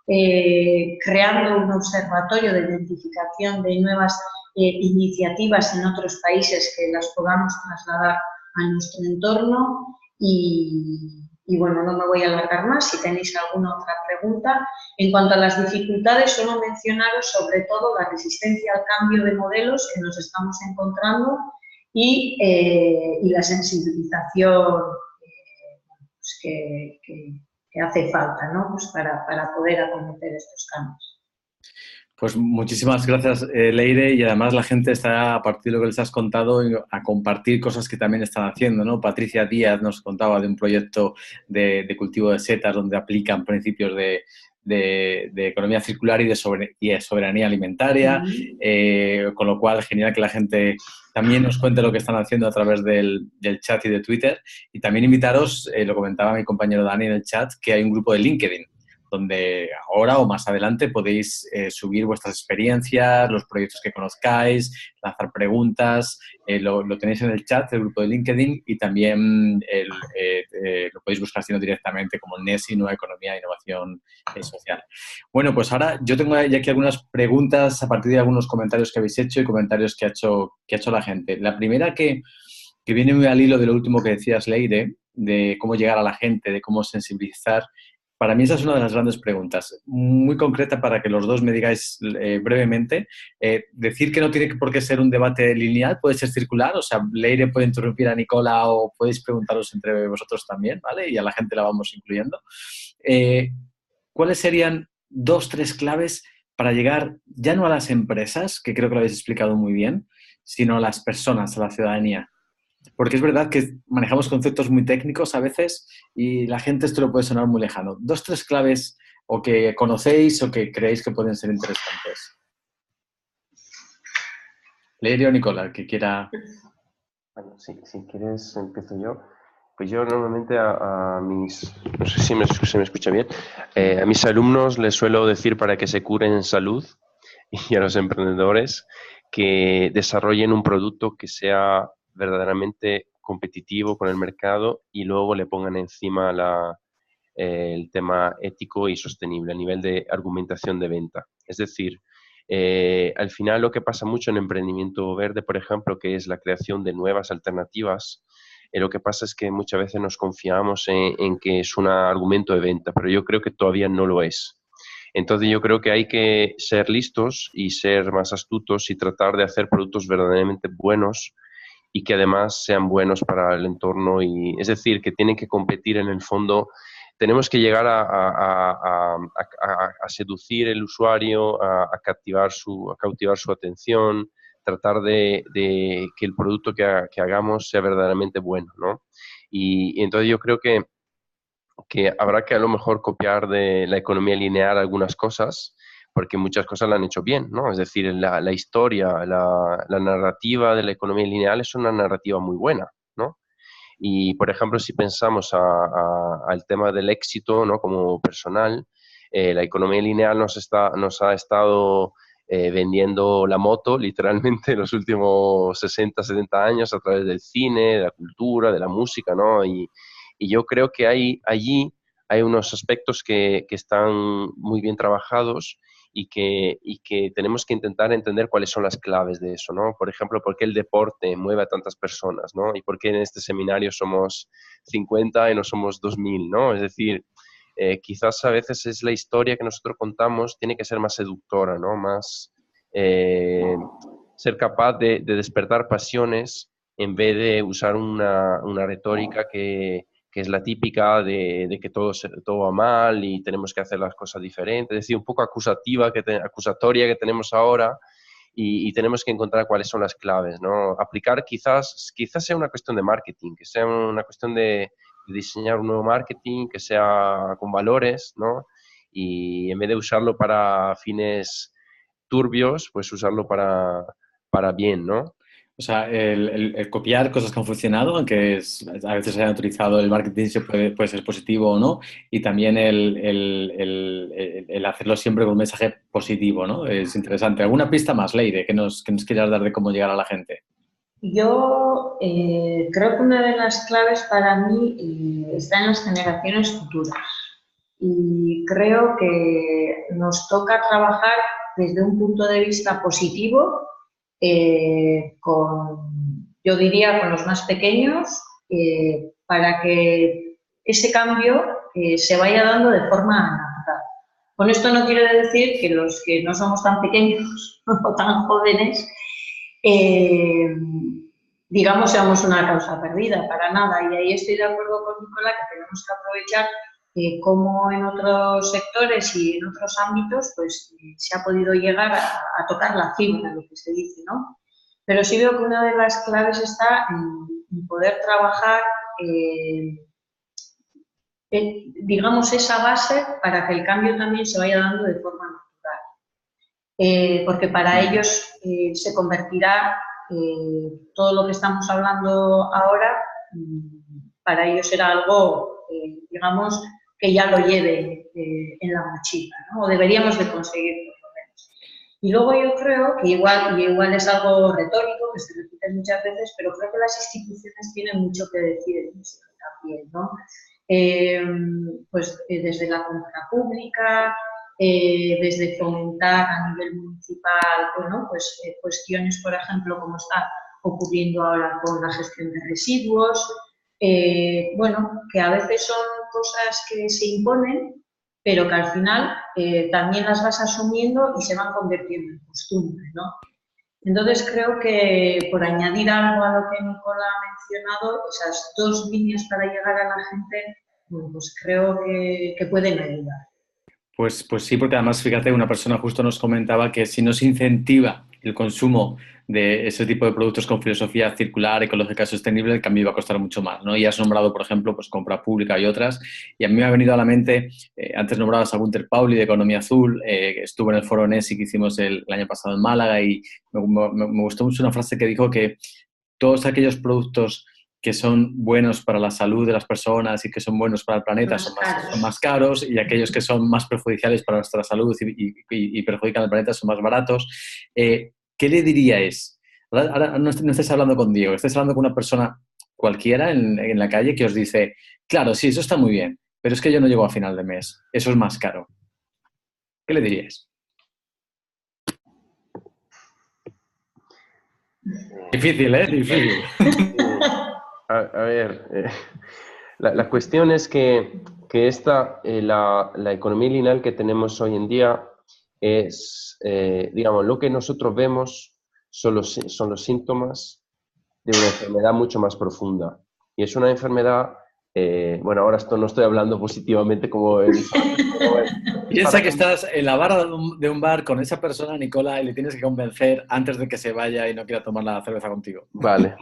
creando un observatorio de identificación de nuevas iniciativas en otros países que las podamos trasladar a nuestro entorno y bueno, no me voy a alargar más. Si tenéis alguna otra pregunta. En cuanto a las dificultades, solo mencionaros sobre todo la resistencia al cambio de modelos que nos estamos encontrando y la sensibilización pues que hace falta, ¿no? Pues para poder acometer estos cambios. Pues muchísimas gracias, Leire, y además la gente está, a partir de lo que les has contado, a compartir cosas que también están haciendo, ¿no? Patricia Díaz nos contaba de un proyecto de cultivo de setas donde aplican principios de economía circular y de soberanía alimentaria, con lo cual genial que la gente también nos cuente lo que están haciendo a través del chat y de Twitter. Y también invitaros, lo comentaba mi compañero Dani en el chat, que hay un grupo de LinkedIn donde ahora o más adelante podéis subir vuestras experiencias, los proyectos que conozcáis, lanzar preguntas, lo tenéis en el chat del grupo de LinkedIn y también lo podéis buscar haciendo directamente como NESI, Nueva Economía e Innovación Social. Bueno, pues ahora yo tengo ya aquí algunas preguntas a partir de algunos comentarios que habéis hecho y comentarios que ha hecho la gente. La primera que viene muy al hilo de lo último que decías, Leire, de cómo llegar a la gente, de cómo sensibilizar, Para mí esa es una de las grandes preguntas. Muy concreta para que los dos me digáis brevemente. Decir que no tiene por qué ser un debate lineal, puede ser circular, o sea, Leire puede interrumpir a Nicola o podéis preguntaros entre vosotros también, ¿vale? Y a la gente la vamos incluyendo. ¿Cuáles serían 2, 3 claves para llegar ya no a las empresas, que creo que lo habéis explicado muy bien, sino a las personas, a la ciudadanía? Porque es verdad que manejamos conceptos muy técnicos a veces y la gente esto lo puede sonar muy lejano. 2, 3 claves o que conocéis o que creéis que pueden ser interesantes. Leire o Nicola, que quiera... Bueno, si quieres empiezo yo. Pues yo normalmente a mis, no sé si se me escucha bien, a mis alumnos les suelo decir para que se curen en salud y a los emprendedores que desarrollen un producto que sea verdaderamente competitivo con el mercado y luego le pongan encima el tema ético y sostenible a nivel de argumentación de venta. Es decir, al final lo que pasa mucho en emprendimiento verde, por ejemplo, que es la creación de nuevas alternativas, lo que pasa es que muchas veces nos confiamos en que es un argumento de venta, pero yo creo que todavía no lo es. Entonces yo creo que hay que ser listos y ser más astutos y tratar de hacer productos verdaderamente buenos y que además sean buenos para el entorno. Y, es decir, que tienen que competir en el fondo. Tenemos que llegar a seducir el usuario, a cautivar su atención, tratar de que el producto que hagamos sea verdaderamente bueno, ¿no? Y entonces yo creo que habrá que a lo mejor copiar de la economía lineal algunas cosas, porque muchas cosas la han hecho bien, ¿no? Es decir, la historia, la narrativa de la economía lineal es una narrativa muy buena, ¿no? Y, por ejemplo, si pensamos al tema del éxito, ¿no? Como personal, la economía lineal nos ha estado vendiendo la moto, literalmente, en los últimos 60, 70 años a través del cine, de la cultura, de la música, ¿no? Y yo creo que allí hay unos aspectos que están muy bien trabajados y que tenemos que intentar entender cuáles son las claves de eso, ¿no? Por ejemplo, por qué el deporte mueve a tantas personas, ¿no? Y por qué en este seminario somos 50 y no somos 2000, ¿no? Es decir, quizás a veces es la historia que nosotros contamos tiene que ser más seductora, ¿no? Más ser capaz de despertar pasiones en vez de usar una retórica que es la típica de que todo va mal y tenemos que hacer las cosas diferentes, es decir, un poco acusatoria que tenemos ahora y tenemos que encontrar cuáles son las claves, ¿no? Aplicar quizás sea una cuestión de marketing, que sea una cuestión de diseñar un nuevo marketing, que sea con valores, ¿no? Y en vez de usarlo para fines turbios, pues usarlo para bien, ¿no? O sea, el copiar cosas que han funcionado, aunque a veces se haya utilizado el marketing, puede ser positivo o no, y también el hacerlo siempre con un mensaje positivo, ¿no? Es interesante. ¿Alguna pista más, Leire, que nos quieras dar de cómo llegar a la gente? Yo creo que una de las claves para mí está en las generaciones futuras y creo que nos toca trabajar desde un punto de vista positivo yo diría, con los más pequeños para que ese cambio se vaya dando de forma natural. Con esto no quiero decir que los que no somos tan pequeños o tan jóvenes digamos, seamos una causa perdida, para nada. Y ahí estoy de acuerdo con Nicola que tenemos que aprovechar cómo en otros sectores y en otros ámbitos pues, se ha podido llegar a tocar la fibra, lo que se dice, ¿no? Pero sí veo que una de las claves está en poder trabajar, digamos, esa base para que el cambio también se vaya dando de forma natural. Porque para ellos se convertirá todo lo que estamos hablando ahora, para ellos será algo, digamos, que ya lo lleve en la mochila, ¿no? O deberíamos de conseguirlo. Y luego yo creo que igual es algo retórico, que se repite muchas veces, pero creo que las instituciones tienen mucho que decir en esto también, ¿no? Desde la compra pública, desde fomentar a nivel municipal, bueno, pues cuestiones, por ejemplo, como está ocurriendo ahora con la gestión de residuos, bueno, que a veces son cosas que se imponen, pero que al final también las vas asumiendo y se van convirtiendo en costumbre, ¿no? Entonces creo que, por añadir algo a lo que Nicola ha mencionado, esas dos líneas para llegar a la gente, bueno, pues creo que pueden ayudar. Pues sí, porque además, fíjate, una persona justo nos comentaba que si no se incentiva el consumo de ese tipo de productos con filosofía circular, ecológica, sostenible, el cambio va a costar mucho más, ¿no? Y has nombrado, por ejemplo, pues compra pública y otras. Y a mí me ha venido a la mente, antes nombrabas a Gunter Pauli de Economía Azul, que estuvo en el foro NESI que hicimos el año pasado en Málaga y me gustó mucho una frase que dijo que todos aquellos productos que son buenos para la salud de las personas y que son buenos para el planeta son más caros, y aquellos que son más perjudiciales para nuestra salud y perjudican al planeta son más baratos. ¿Qué le diríais? Ahora no estés hablando con Diego, estés hablando con una persona cualquiera en la calle que os dice, claro, sí, eso está muy bien, pero es que yo no llego a final de mes, eso es más caro. ¿Qué le diríais? Difícil, ¿eh? Difícil. A ver, la cuestión es que la economía lineal que tenemos hoy en día es, digamos, lo que nosotros vemos son los síntomas de una enfermedad mucho más profunda. Y es una enfermedad, bueno, ahora esto no estoy hablando positivamente como el... Piensa que estás en la barra de un bar con esa persona, Nicola, y le tienes que convencer antes de que se vaya y no quiera tomar la cerveza contigo. Vale.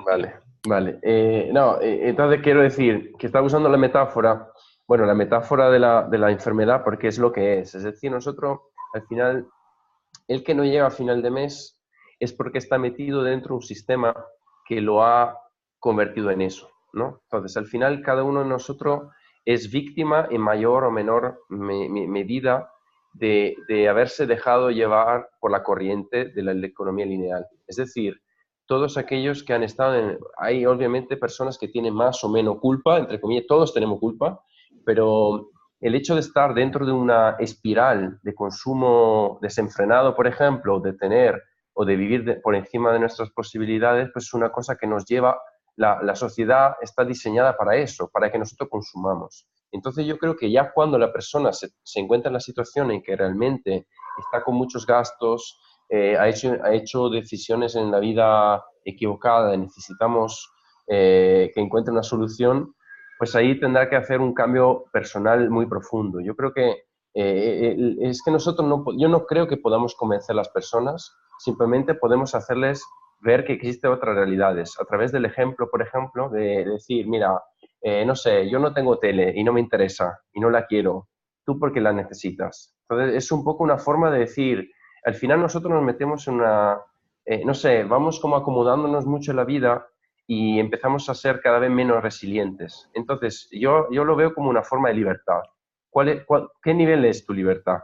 No, entonces quiero decir que estaba usando la metáfora, bueno, la metáfora de la enfermedad porque es lo que es. Es decir, nosotros, al final, el que no llega a final de mes es porque está metido dentro de un sistema que lo ha convertido en eso, ¿no? Entonces, al final, cada uno de nosotros es víctima en mayor o menor medida de haberse dejado llevar por la corriente de la economía lineal. Es decir, todos aquellos que han estado hay obviamente personas que tienen más o menos culpa, entre comillas, todos tenemos culpa, pero el hecho de estar dentro de una espiral de consumo desenfrenado, por ejemplo, de tener o de vivir por encima de nuestras posibilidades, pues es una cosa que nos lleva, la sociedad está diseñada para eso, para que nosotros consumamos. Entonces yo creo que ya cuando la persona se encuentra en la situación en que realmente está con muchos gastos, ha hecho decisiones en la vida equivocada, necesitamos que encuentre una solución, pues ahí tendrá que hacer un cambio personal muy profundo. Yo creo que es que yo no creo que podamos convencer a las personas, simplemente podemos hacerles ver que existen otras realidades, a través del ejemplo, por ejemplo, de decir, mira, no sé, yo no tengo tele y no me interesa y no la quiero, tú porque la necesitas. Entonces, es un poco una forma de decir, al final nosotros nos metemos en no sé, vamos como acomodándonos mucho en la vida y empezamos a ser cada vez menos resilientes. Entonces, yo lo veo como una forma de libertad. ¿Qué nivel es tu libertad?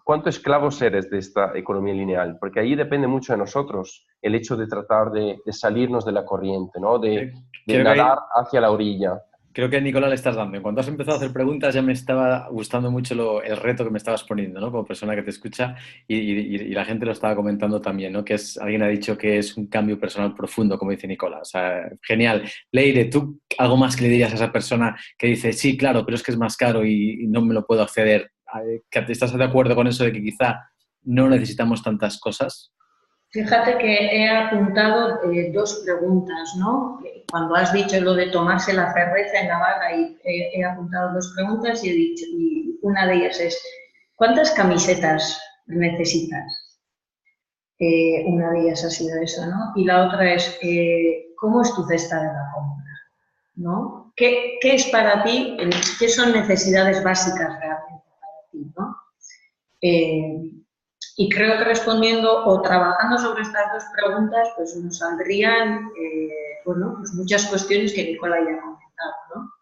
¿Cuánto esclavos eres de esta economía lineal? Porque ahí depende mucho de nosotros el hecho de tratar de salirnos de la corriente, ¿no? De nadar hacia la orilla. Creo que a Nicola le estás dando. En cuanto has empezado a hacer preguntas, ya me estaba gustando mucho el reto que me estabas poniendo, ¿no? Como persona que te escucha, y la gente lo estaba comentando también, ¿no? Alguien ha dicho que es un cambio personal profundo, como dice Nicola. O sea, genial. Leire, ¿tú algo más que le dirías a esa persona que dice, sí, claro, pero es que es más caro y no me lo puedo acceder? ¿Estás de acuerdo con eso de que quizá no necesitamos tantas cosas? Fíjate que he apuntado dos preguntas, ¿no? Cuando has dicho lo de tomarse la cerveza en la barra, he apuntado dos preguntas y he dicho, y una de ellas es, ¿cuántas camisetas necesitas? Una de ellas ha sido esa, ¿no? Y la otra es, ¿cómo es tu cesta de la compra? ¿No? ¿Qué es para ti? ¿Qué son necesidades básicas realmente para ti, ¿no? Y creo que respondiendo o trabajando sobre estas dos preguntas, pues nos saldrían bueno, pues muchas cuestiones que Nicola ya ha comentado, ¿no?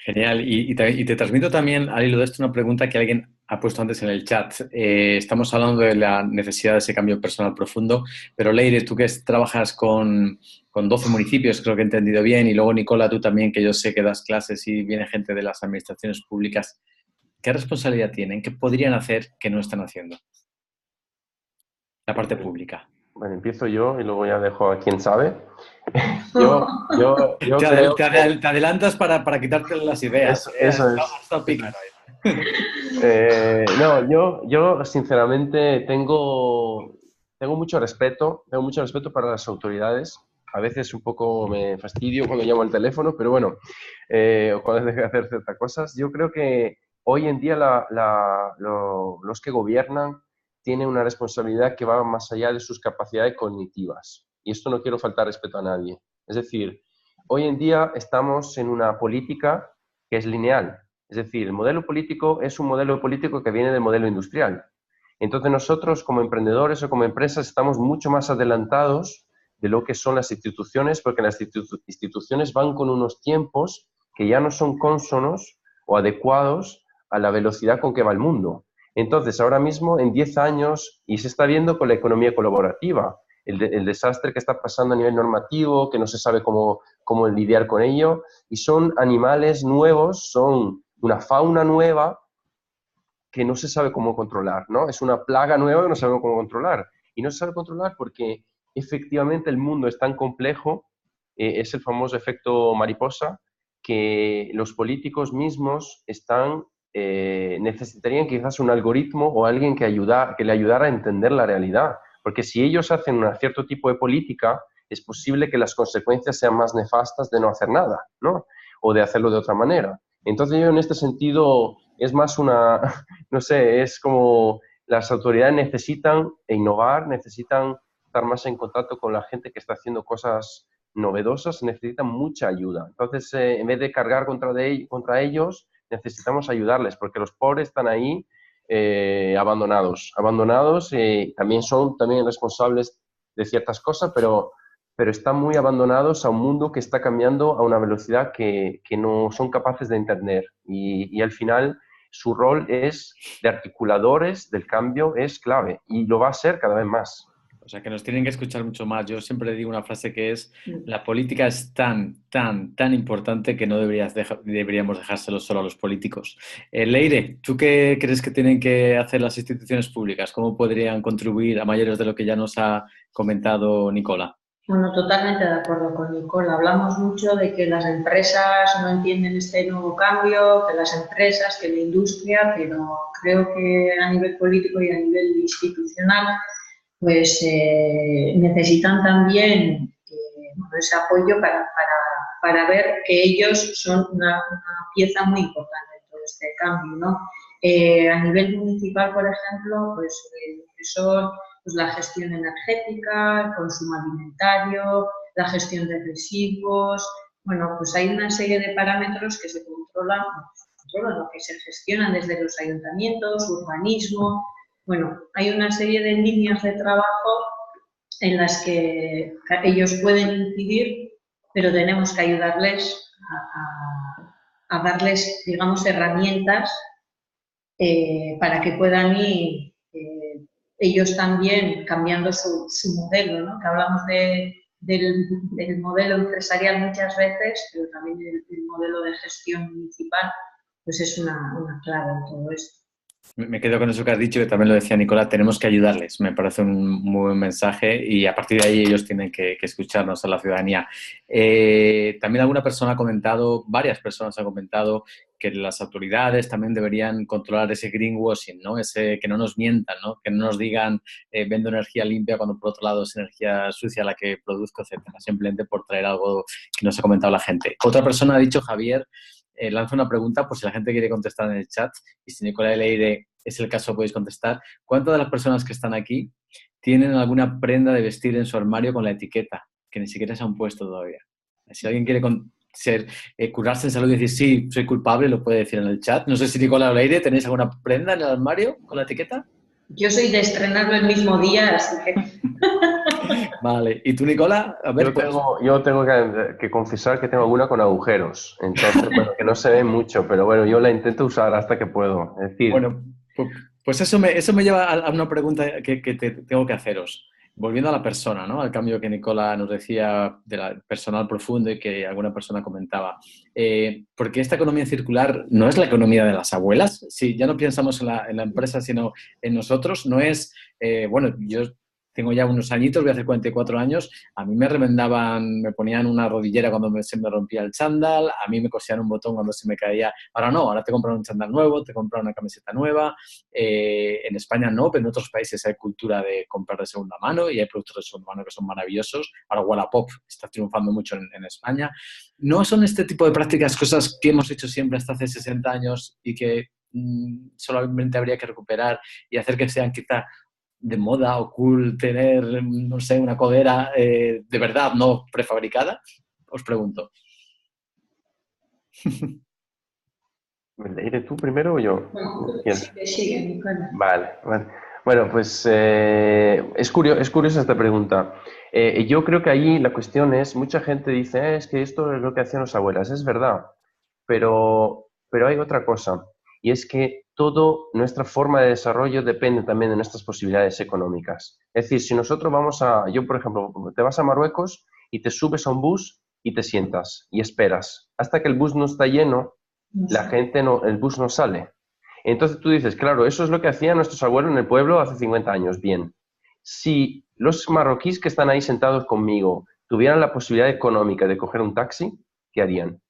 Genial. Y te transmito también, al hilo de esto, una pregunta que alguien ha puesto antes en el chat. Estamos hablando de la necesidad de ese cambio personal profundo, pero Leire, tú que trabajas con 12 municipios, creo que he entendido bien, y luego Nicola, tú también, que yo sé que das clases y viene gente de las administraciones públicas, ¿qué responsabilidad tienen? ¿Qué podrían hacer que no están haciendo? La parte pública. Bueno, empiezo yo y luego ya dejo a quien sabe. Yo creo que Te adelantas para quitarte las ideas. eso Has es. estado Eso pícaro es. ahí. No, yo sinceramente tengo mucho respeto para las autoridades. A veces un poco me fastidio cuando llamo al teléfono, pero bueno, o cuando dejo de hacer ciertas cosas. Yo creo que hoy en día los que gobiernan tienen una responsabilidad que va más allá de sus capacidades cognitivas. Y esto no quiero faltar respeto a nadie. Es decir, hoy en día estamos en una política que es lineal. Es decir, el modelo político es un modelo político que viene del modelo industrial. Entonces nosotros como emprendedores o como empresas estamos mucho más adelantados de lo que son las instituciones, porque las instituciones van con unos tiempos que ya no son cónsonos o adecuados a la velocidad con que va el mundo. Entonces, ahora mismo, en 10 años, y se está viendo con la economía colaborativa, el desastre que está pasando a nivel normativo, que no se sabe cómo lidiar con ello, y son animales nuevos, son una fauna nueva que no se sabe cómo controlar, ¿no? Es una plaga nueva que no sabemos cómo controlar. Y no se sabe controlar porque efectivamente el mundo es tan complejo, es el famoso efecto mariposa, que los políticos mismos necesitarían quizás un algoritmo o alguien que le ayudara a entender la realidad. Porque si ellos hacen un cierto tipo de política, es posible que las consecuencias sean más nefastas de no hacer nada, ¿no? O de hacerlo de otra manera. Entonces yo en este sentido es más no sé, es como las autoridades necesitan innovar, necesitan estar más en contacto con la gente que está haciendo cosas novedosas, necesitan mucha ayuda. Entonces, en vez de cargar contra ellos, necesitamos ayudarles, porque los pobres están ahí abandonados, también son también responsables de ciertas cosas, pero están muy abandonados a un mundo que está cambiando a una velocidad que no son capaces de entender. Y al final su rol de articuladores del cambio es clave y lo va a ser cada vez más. O sea, que nos tienen que escuchar mucho más. Yo siempre digo una frase que es, la política es tan importante que no deberíamos dejárselo solo a los políticos. Leire, ¿tú qué crees que tienen que hacer las instituciones públicas? ¿Cómo podrían contribuir a mayores de lo que ya nos ha comentado Nicola? Bueno, totalmente de acuerdo con Nicole. Hablamos mucho de que las empresas no entienden este nuevo cambio, que las empresas, que la industria, pero creo que a nivel político y a nivel institucional, pues necesitan también ese apoyo para ver que ellos son una pieza muy importante en todo este cambio, ¿no? A nivel municipal, por ejemplo, pues son pues la gestión energética, el consumo alimentario, la gestión de residuos. Bueno, pues hay una serie de parámetros que se controlan, que se gestionan desde los ayuntamientos, urbanismo. Bueno, hay una serie de líneas de trabajo en las que ellos pueden incidir, pero tenemos que ayudarles a darles, digamos, herramientas para que puedan ir ellos también cambiando su modelo, ¿no? Que hablamos del modelo empresarial muchas veces, pero también el modelo de gestión municipal, pues es una clave en todo esto. Me quedo con eso que has dicho, que también lo decía Nicola, tenemos que ayudarles. Me parece un muy buen mensaje y a partir de ahí ellos tienen que escucharnos a la ciudadanía. También alguna persona ha comentado, varias personas han comentado que las autoridades también deberían controlar ese greenwashing, ¿no? Ese que no nos mientan, ¿no? Que no nos digan vendo energía limpia cuando por otro lado es energía sucia la que produzco, etcétera, simplemente por traer algo que nos ha comentado la gente. Otra persona ha dicho, Javier, lanza una pregunta por si la gente quiere contestar en el chat y si Nicola y Leire es el caso podéis contestar. ¿Cuántas de las personas que están aquí tienen alguna prenda de vestir en su armario con la etiqueta que ni siquiera se han puesto todavía? Si alguien quiere curarse en salud y decir sí, soy culpable, lo puede decir en el chat. No sé si Nicola o Leire, ¿tenéis alguna prenda en el armario con la etiqueta? Yo soy de estrenarlo el mismo día, así que... Vale. ¿Y tú, Nicola? A ver, yo tengo que confesar que tengo alguna con agujeros. Entonces, bueno, que no se ve mucho, pero bueno, yo la intento usar hasta que puedo. Es decir... Bueno, pues eso me lleva a una pregunta que tengo que haceros. Volviendo a la persona, ¿no? Al cambio que Nicola nos decía del personal profundo y que alguna persona comentaba. Porque esta economía circular no es la economía de las abuelas. Si ya no pensamos en la empresa, sino en nosotros, no es... bueno, yo tengo ya unos añitos, voy a hacer 44 años, a mí me remendaban, me ponían una rodillera cuando se me rompía el chándal, a mí me cosían un botón cuando se me caía. Ahora no, ahora te compran un chándal nuevo, te compran una camiseta nueva. En España no, pero en otros países hay cultura de comprar de segunda mano y hay productos de segunda mano que son maravillosos. Ahora Wallapop está triunfando mucho en España. ¿No son este tipo de prácticas cosas que hemos hecho siempre hasta hace 60 años y que solamente habría que recuperar y hacer que sean quizá de moda o cool tener, no sé, una codera de verdad, no prefabricada? Os pregunto. ¿Leire tú primero o yo? Sí, Vale, vale. Bueno, pues es curiosa esta pregunta. Yo creo que ahí la cuestión es, mucha gente dice, es que esto es lo que hacían las abuelas. Es verdad, pero hay otra cosa, y es que toda nuestra forma de desarrollo depende también de nuestras posibilidades económicas. Es decir, si nosotros yo por ejemplo, te vas a Marruecos y te subes a un bus y te sientas y esperas hasta que el bus no está lleno, el bus no sale. Entonces tú dices, claro, eso es lo que hacían nuestros abuelos en el pueblo hace 50 años. Bien, si los marroquíes que están ahí sentados conmigo tuvieran la posibilidad económica de coger un taxi, ¿qué harían?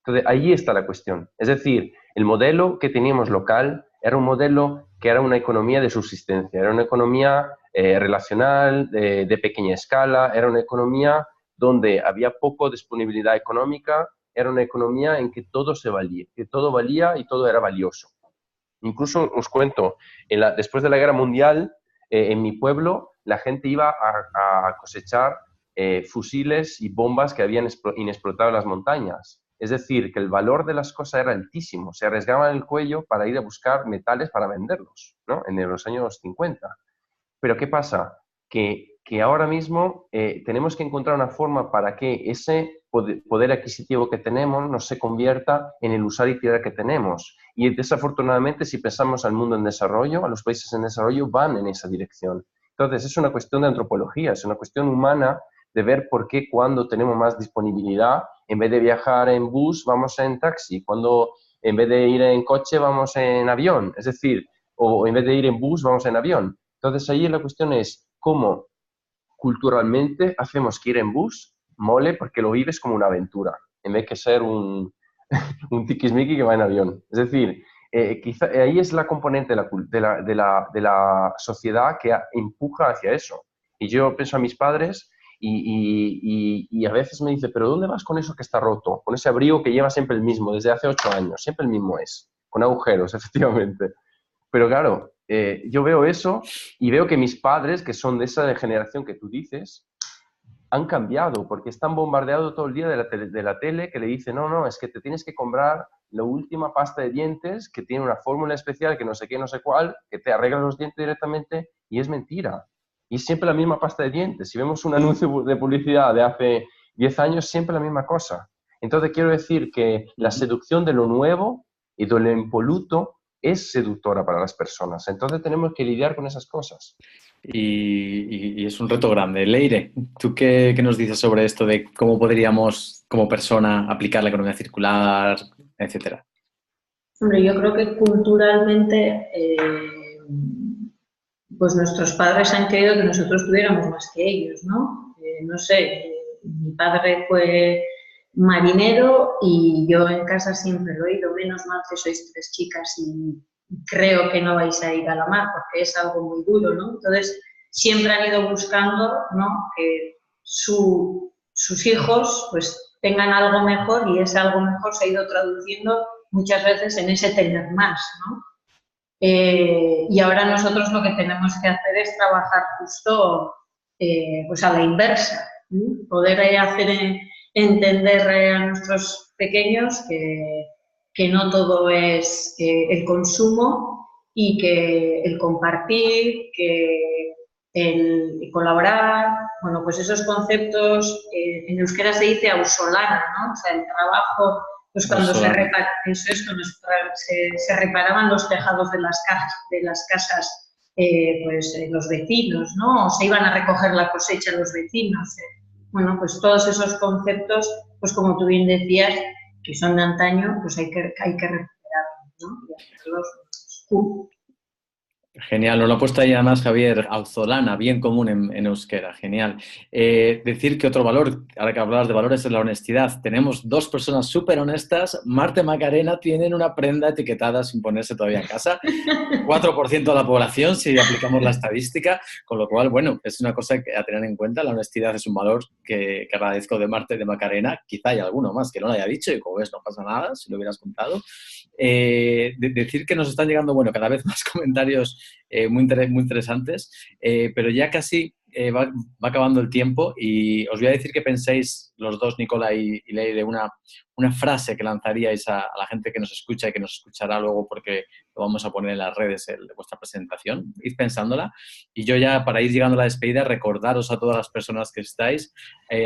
Entonces, ahí está la cuestión. Es decir, el modelo que teníamos local era un modelo que era una economía de subsistencia, era una economía relacional, de pequeña escala, era una economía donde había poco disponibilidad económica, era una economía en que todo que todo valía y todo era valioso. Incluso os cuento, después de la Guerra Mundial, en mi pueblo, la gente iba a cosechar fusiles y bombas que habían inexplotado en las montañas. Es decir, que el valor de las cosas era altísimo. Se arriesgaban el cuello para ir a buscar metales para venderlos, ¿no? En los años 50. Pero ¿qué pasa? Que ahora mismo tenemos que encontrar una forma para que ese poder adquisitivo que tenemos no se convierta en el usar y tirar que tenemos. Y desafortunadamente, si pensamos al mundo en desarrollo, a los países en desarrollo van en esa dirección. Entonces, es una cuestión de antropología, es una cuestión humana de ver por qué cuando tenemos más disponibilidad, en vez de viajar en bus, vamos en taxi, cuando en vez de ir en coche, vamos en avión, es decir, o en vez de ir en bus, vamos en avión. Entonces, ahí la cuestión es cómo culturalmente hacemos que ir en bus mole porque lo vives como una aventura, en vez de ser un tiquismiqui que va en avión. Es decir, quizá ahí es la componente de la sociedad que empuja hacia eso. Y yo pienso a mis padres y a veces me dice, pero ¿dónde vas con eso que está roto? Con ese abrigo que lleva siempre el mismo, desde hace 8 años, siempre el mismo es, con agujeros, efectivamente. Pero claro, yo veo eso y veo que mis padres, que son de esa generación que tú dices, han cambiado porque están bombardeados todo el día de la tele que le dicen, no, no, es que te tienes que comprar la última pasta de dientes que tiene una fórmula especial que no sé qué, no sé cuál, que te arregla los dientes directamente, y es mentira. Y es siempre la misma pasta de dientes. Si vemos un anuncio de publicidad de hace 10 años, siempre la misma cosa. Entonces quiero decir que la seducción de lo nuevo y de lo impoluto es seductora para las personas. Entonces tenemos que lidiar con esas cosas. Y es un reto grande. Leire, ¿tú qué nos dices sobre esto de cómo podríamos, como persona, aplicar la economía circular, etcétera? Hombre, yo creo que culturalmente, pues nuestros padres han querido que nosotros tuviéramos más que ellos, ¿no? No sé, mi padre fue marinero y yo en casa siempre lo he oído, menos mal que sois 3 chicas y creo que no vais a ir a la mar porque es algo muy duro, ¿no? Entonces, siempre han ido buscando, ¿no?, que sus hijos pues tengan algo mejor y ese algo mejor se ha ido traduciendo muchas veces en ese tener más, ¿no? Y ahora nosotros lo que tenemos que hacer es trabajar justo pues a la inversa, ¿sí? Poder hacer entender a nuestros pequeños que no todo es el consumo y que el compartir, que el colaborar, bueno, pues esos conceptos, en euskera se dice ausolana, ¿no? O sea, el trabajo, pues cuando se reparaban los tejados de las casas, pues los vecinos, ¿no? O se iban a recoger la cosecha los vecinos. Bueno, pues todos esos conceptos, pues como tú bien decías, que son de antaño, pues hay que recuperarlos, ¿no? Y hacerlos cool. Genial, nos lo ha puesto ahí además Javier, auzolana, bien común en euskera, genial. Decir que otro valor, ahora que hablabas de valores, es la honestidad. Tenemos dos personas súper honestas, Marta y Macarena tienen una prenda etiquetada sin ponerse todavía en casa, 4% de la población si aplicamos la estadística, con lo cual, bueno, es una cosa a tener en cuenta, la honestidad es un valor que agradezco de Marta y de Macarena, quizá hay alguno más que no lo haya dicho y como ves no pasa nada si lo hubieras contado. Decir que nos están llegando, bueno, cada vez más comentarios muy interesantes, pero ya casi va acabando el tiempo y os voy a decir que penséis los dos, Nicola y Leire, una frase que lanzaríais a la gente que nos escucha y que nos escuchará luego porque lo vamos a poner en las redes de vuestra presentación. Id pensándola y yo ya para ir llegando a la despedida recordaros a todas las personas que estáis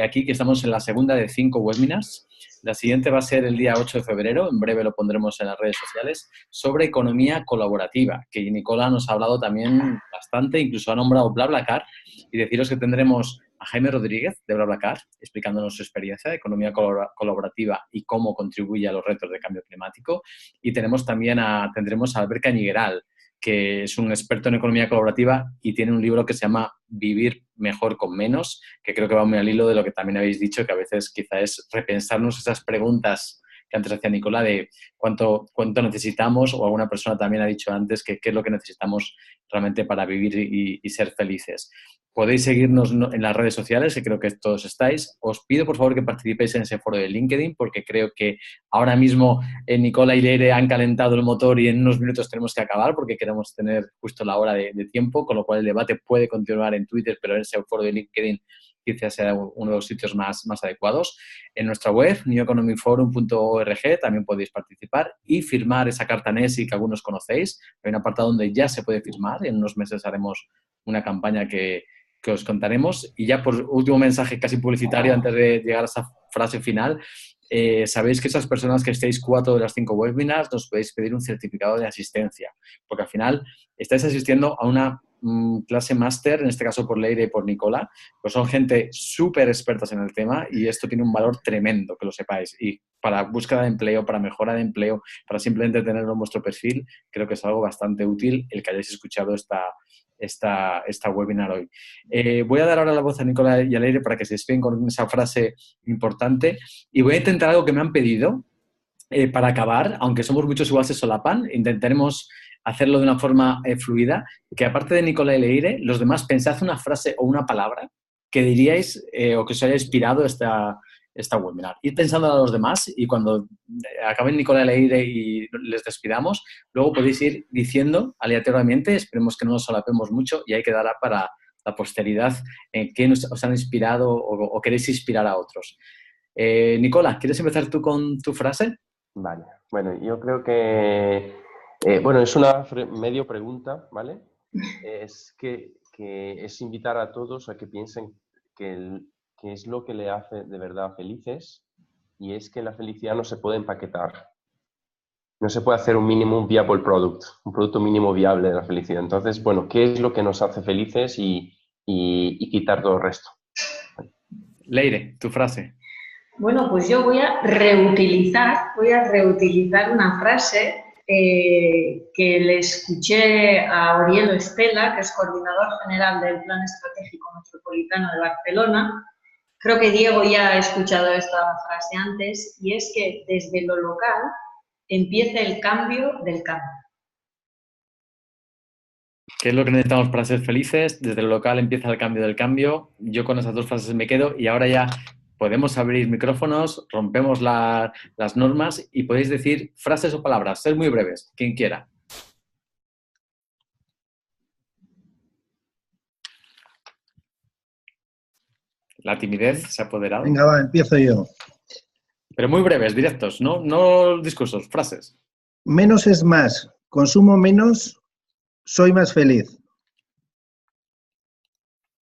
aquí que estamos en la segunda de 5 webinars. La siguiente va a ser el día 8 de febrero, en breve lo pondremos en las redes sociales, sobre economía colaborativa, que Nicola nos ha hablado también bastante, incluso ha nombrado BlaBlaCar, y deciros que tendremos a Jaime Rodríguez de BlaBlaCar explicándonos su experiencia de economía colaborativa y cómo contribuye a los retos de cambio climático. Y tendremos a Albert Cañigueral, que es un experto en economía colaborativa y tiene un libro que se llama Vivir mejor con menos, que creo que va muy al hilo de lo que también habéis dicho, que a veces quizá es repensarnos esas preguntas que antes hacía Nicola de cuánto necesitamos, o alguna persona también ha dicho antes que qué es lo que necesitamos realmente para vivir y ser felices. Podéis seguirnos en las redes sociales, que creo que todos estáis. Os pido, por favor, que participéis en ese foro de LinkedIn, porque creo que ahora mismo Nicola y Leire han calentado el motor y en unos minutos tenemos que acabar porque queremos tener justo la hora de tiempo, con lo cual el debate puede continuar en Twitter, pero en ese foro de LinkedIn quizás sea uno de los sitios más adecuados. En nuestra web, neweconomyforum.org, también podéis participar y firmar esa carta NESI que algunos conocéis. Hay un apartado donde ya se puede firmar. En unos meses haremos una campaña que os contaremos. Y ya por último mensaje casi publicitario antes de llegar a esa frase final. Sabéis que esas personas que estéis 4 de las 5 webinars nos podéis pedir un certificado de asistencia, porque al final estáis asistiendo a una clase máster, en este caso por Leire y por Nicola, pues son gente súper expertas en el tema y esto tiene un valor tremendo, que lo sepáis. Y para búsqueda de empleo, para mejora de empleo, para simplemente tenerlo en vuestro perfil, creo que es algo bastante útil el que hayáis escuchado esta webinar hoy. Voy a dar ahora la voz a Nicola y a Leire para que se despiden con esa frase importante y voy a intentar algo que me han pedido para acabar, aunque somos muchos igual se solapan, intentaremos hacerlo de una forma fluida, que aparte de Nicola y Leire, los demás pensad una frase o una palabra que diríais o que os haya inspirado esta webinar. Ir pensando a los demás y cuando acaben Nicola y Leire y les despidamos, luego podéis ir diciendo aleatoriamente, esperemos que no nos solapemos mucho y ahí quedará para la posteridad en qué os han inspirado o queréis inspirar a otros. Nicola, ¿quieres empezar tú con tu frase? Vale, bueno, yo creo que, bueno, es una medio pregunta, ¿vale? Es que es invitar a todos a que piensen que es lo que le hace de verdad felices y es que la felicidad no se puede empaquetar. No se puede hacer un minimum viable product, un producto mínimo viable de la felicidad. Entonces, bueno, ¿qué es lo que nos hace felices y quitar todo el resto? Leire, tu frase. Bueno, pues yo voy a reutilizar una frase que le escuché a Orielo Estela, que es coordinador general del Plan Estratégico Metropolitano de Barcelona. Creo que Diego ya ha escuchado esta frase antes, y es que desde lo local empieza el cambio del cambio. ¿Qué es lo que necesitamos para ser felices? Desde lo local empieza el cambio del cambio. Yo con esas dos frases me quedo y ahora ya podemos abrir micrófonos, rompemos las normas y podéis decir frases o palabras, ser muy breves, quien quiera. La timidez se ha apoderado. Venga, va, empiezo yo. Pero muy breves, directos, no discursos, frases. Menos es más. Consumo menos, soy más feliz.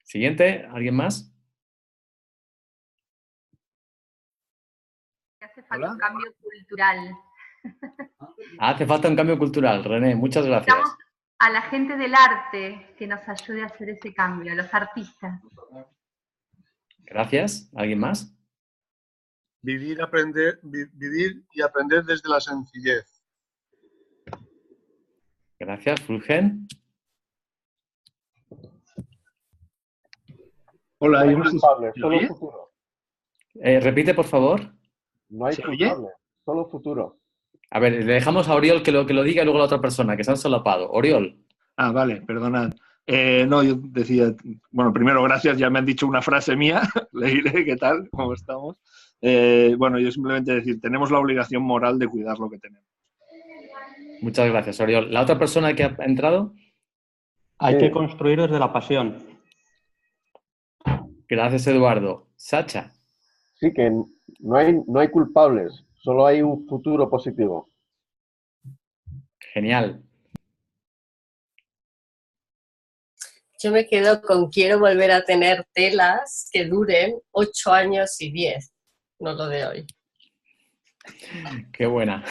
Siguiente, ¿alguien más? Hace falta un cambio cultural. Hace falta un cambio cultural, René, muchas gracias. Necesitamos a la gente del arte que nos ayude a hacer ese cambio, a los artistas. Gracias. ¿Alguien más? Vivir y aprender desde la sencillez. Gracias, Fulgen. Hola, No hay yo no sé si culpables, ¿me solo oye? futuro. Repite, por favor. No hay ¿Se oye? culpables, solo futuro. A ver, le dejamos a Oriol que lo diga y luego la otra persona, que se han solapado. Oriol. Ah, vale, perdonad. No, yo decía, bueno, primero gracias, ya me han dicho una frase mía, leeré qué tal, cómo estamos. Bueno, yo simplemente decir, tenemos la obligación moral de cuidar lo que tenemos. Muchas gracias, Oriol. ¿La otra persona que ha entrado? Hay que construir desde la pasión. Gracias, Eduardo. Sacha. Sí, que no hay culpables, solo hay un futuro positivo. Genial. Yo me quedo con quiero volver a tener telas que duren 8 años y 10, no lo de hoy. Qué buena.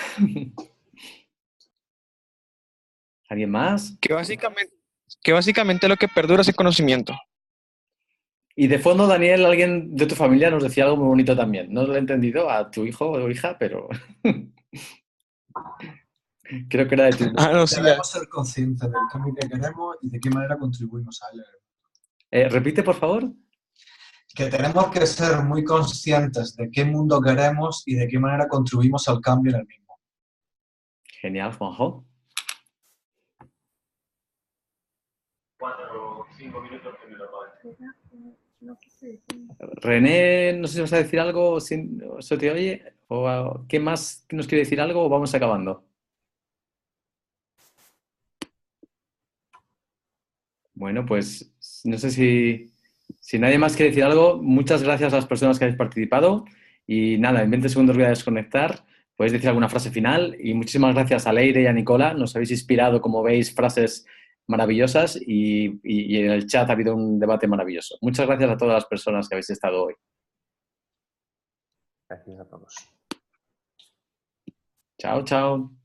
¿Alguien más? Que básicamente lo que perdura es el conocimiento. Y de fondo, Daniel, alguien de tu familia nos decía algo muy bonito también. No lo he entendido a tu hijo o hija, pero creo que era de tu... No, sí, Debemos ser conscientes del cambio que queremos y de qué manera contribuimos a él. Repite, por favor. Que tenemos que ser muy conscientes de qué mundo queremos y de qué manera contribuimos al cambio en el mismo. Genial, Juanjo. 4 o 5 minutos que me lo paguen. René, no sé si vas a decir algo, si se te oye, o ¿qué más nos quiere decir algo o vamos acabando? Bueno, pues no sé si nadie más quiere decir algo, muchas gracias a las personas que habéis participado y nada, en 20 segundos voy a desconectar, podéis decir alguna frase final y muchísimas gracias a Leire y a Nicola, nos habéis inspirado, como veis, frases maravillosas y en el chat ha habido un debate maravilloso. Muchas gracias a todas las personas que habéis estado hoy. Gracias a todos. Chao, chao.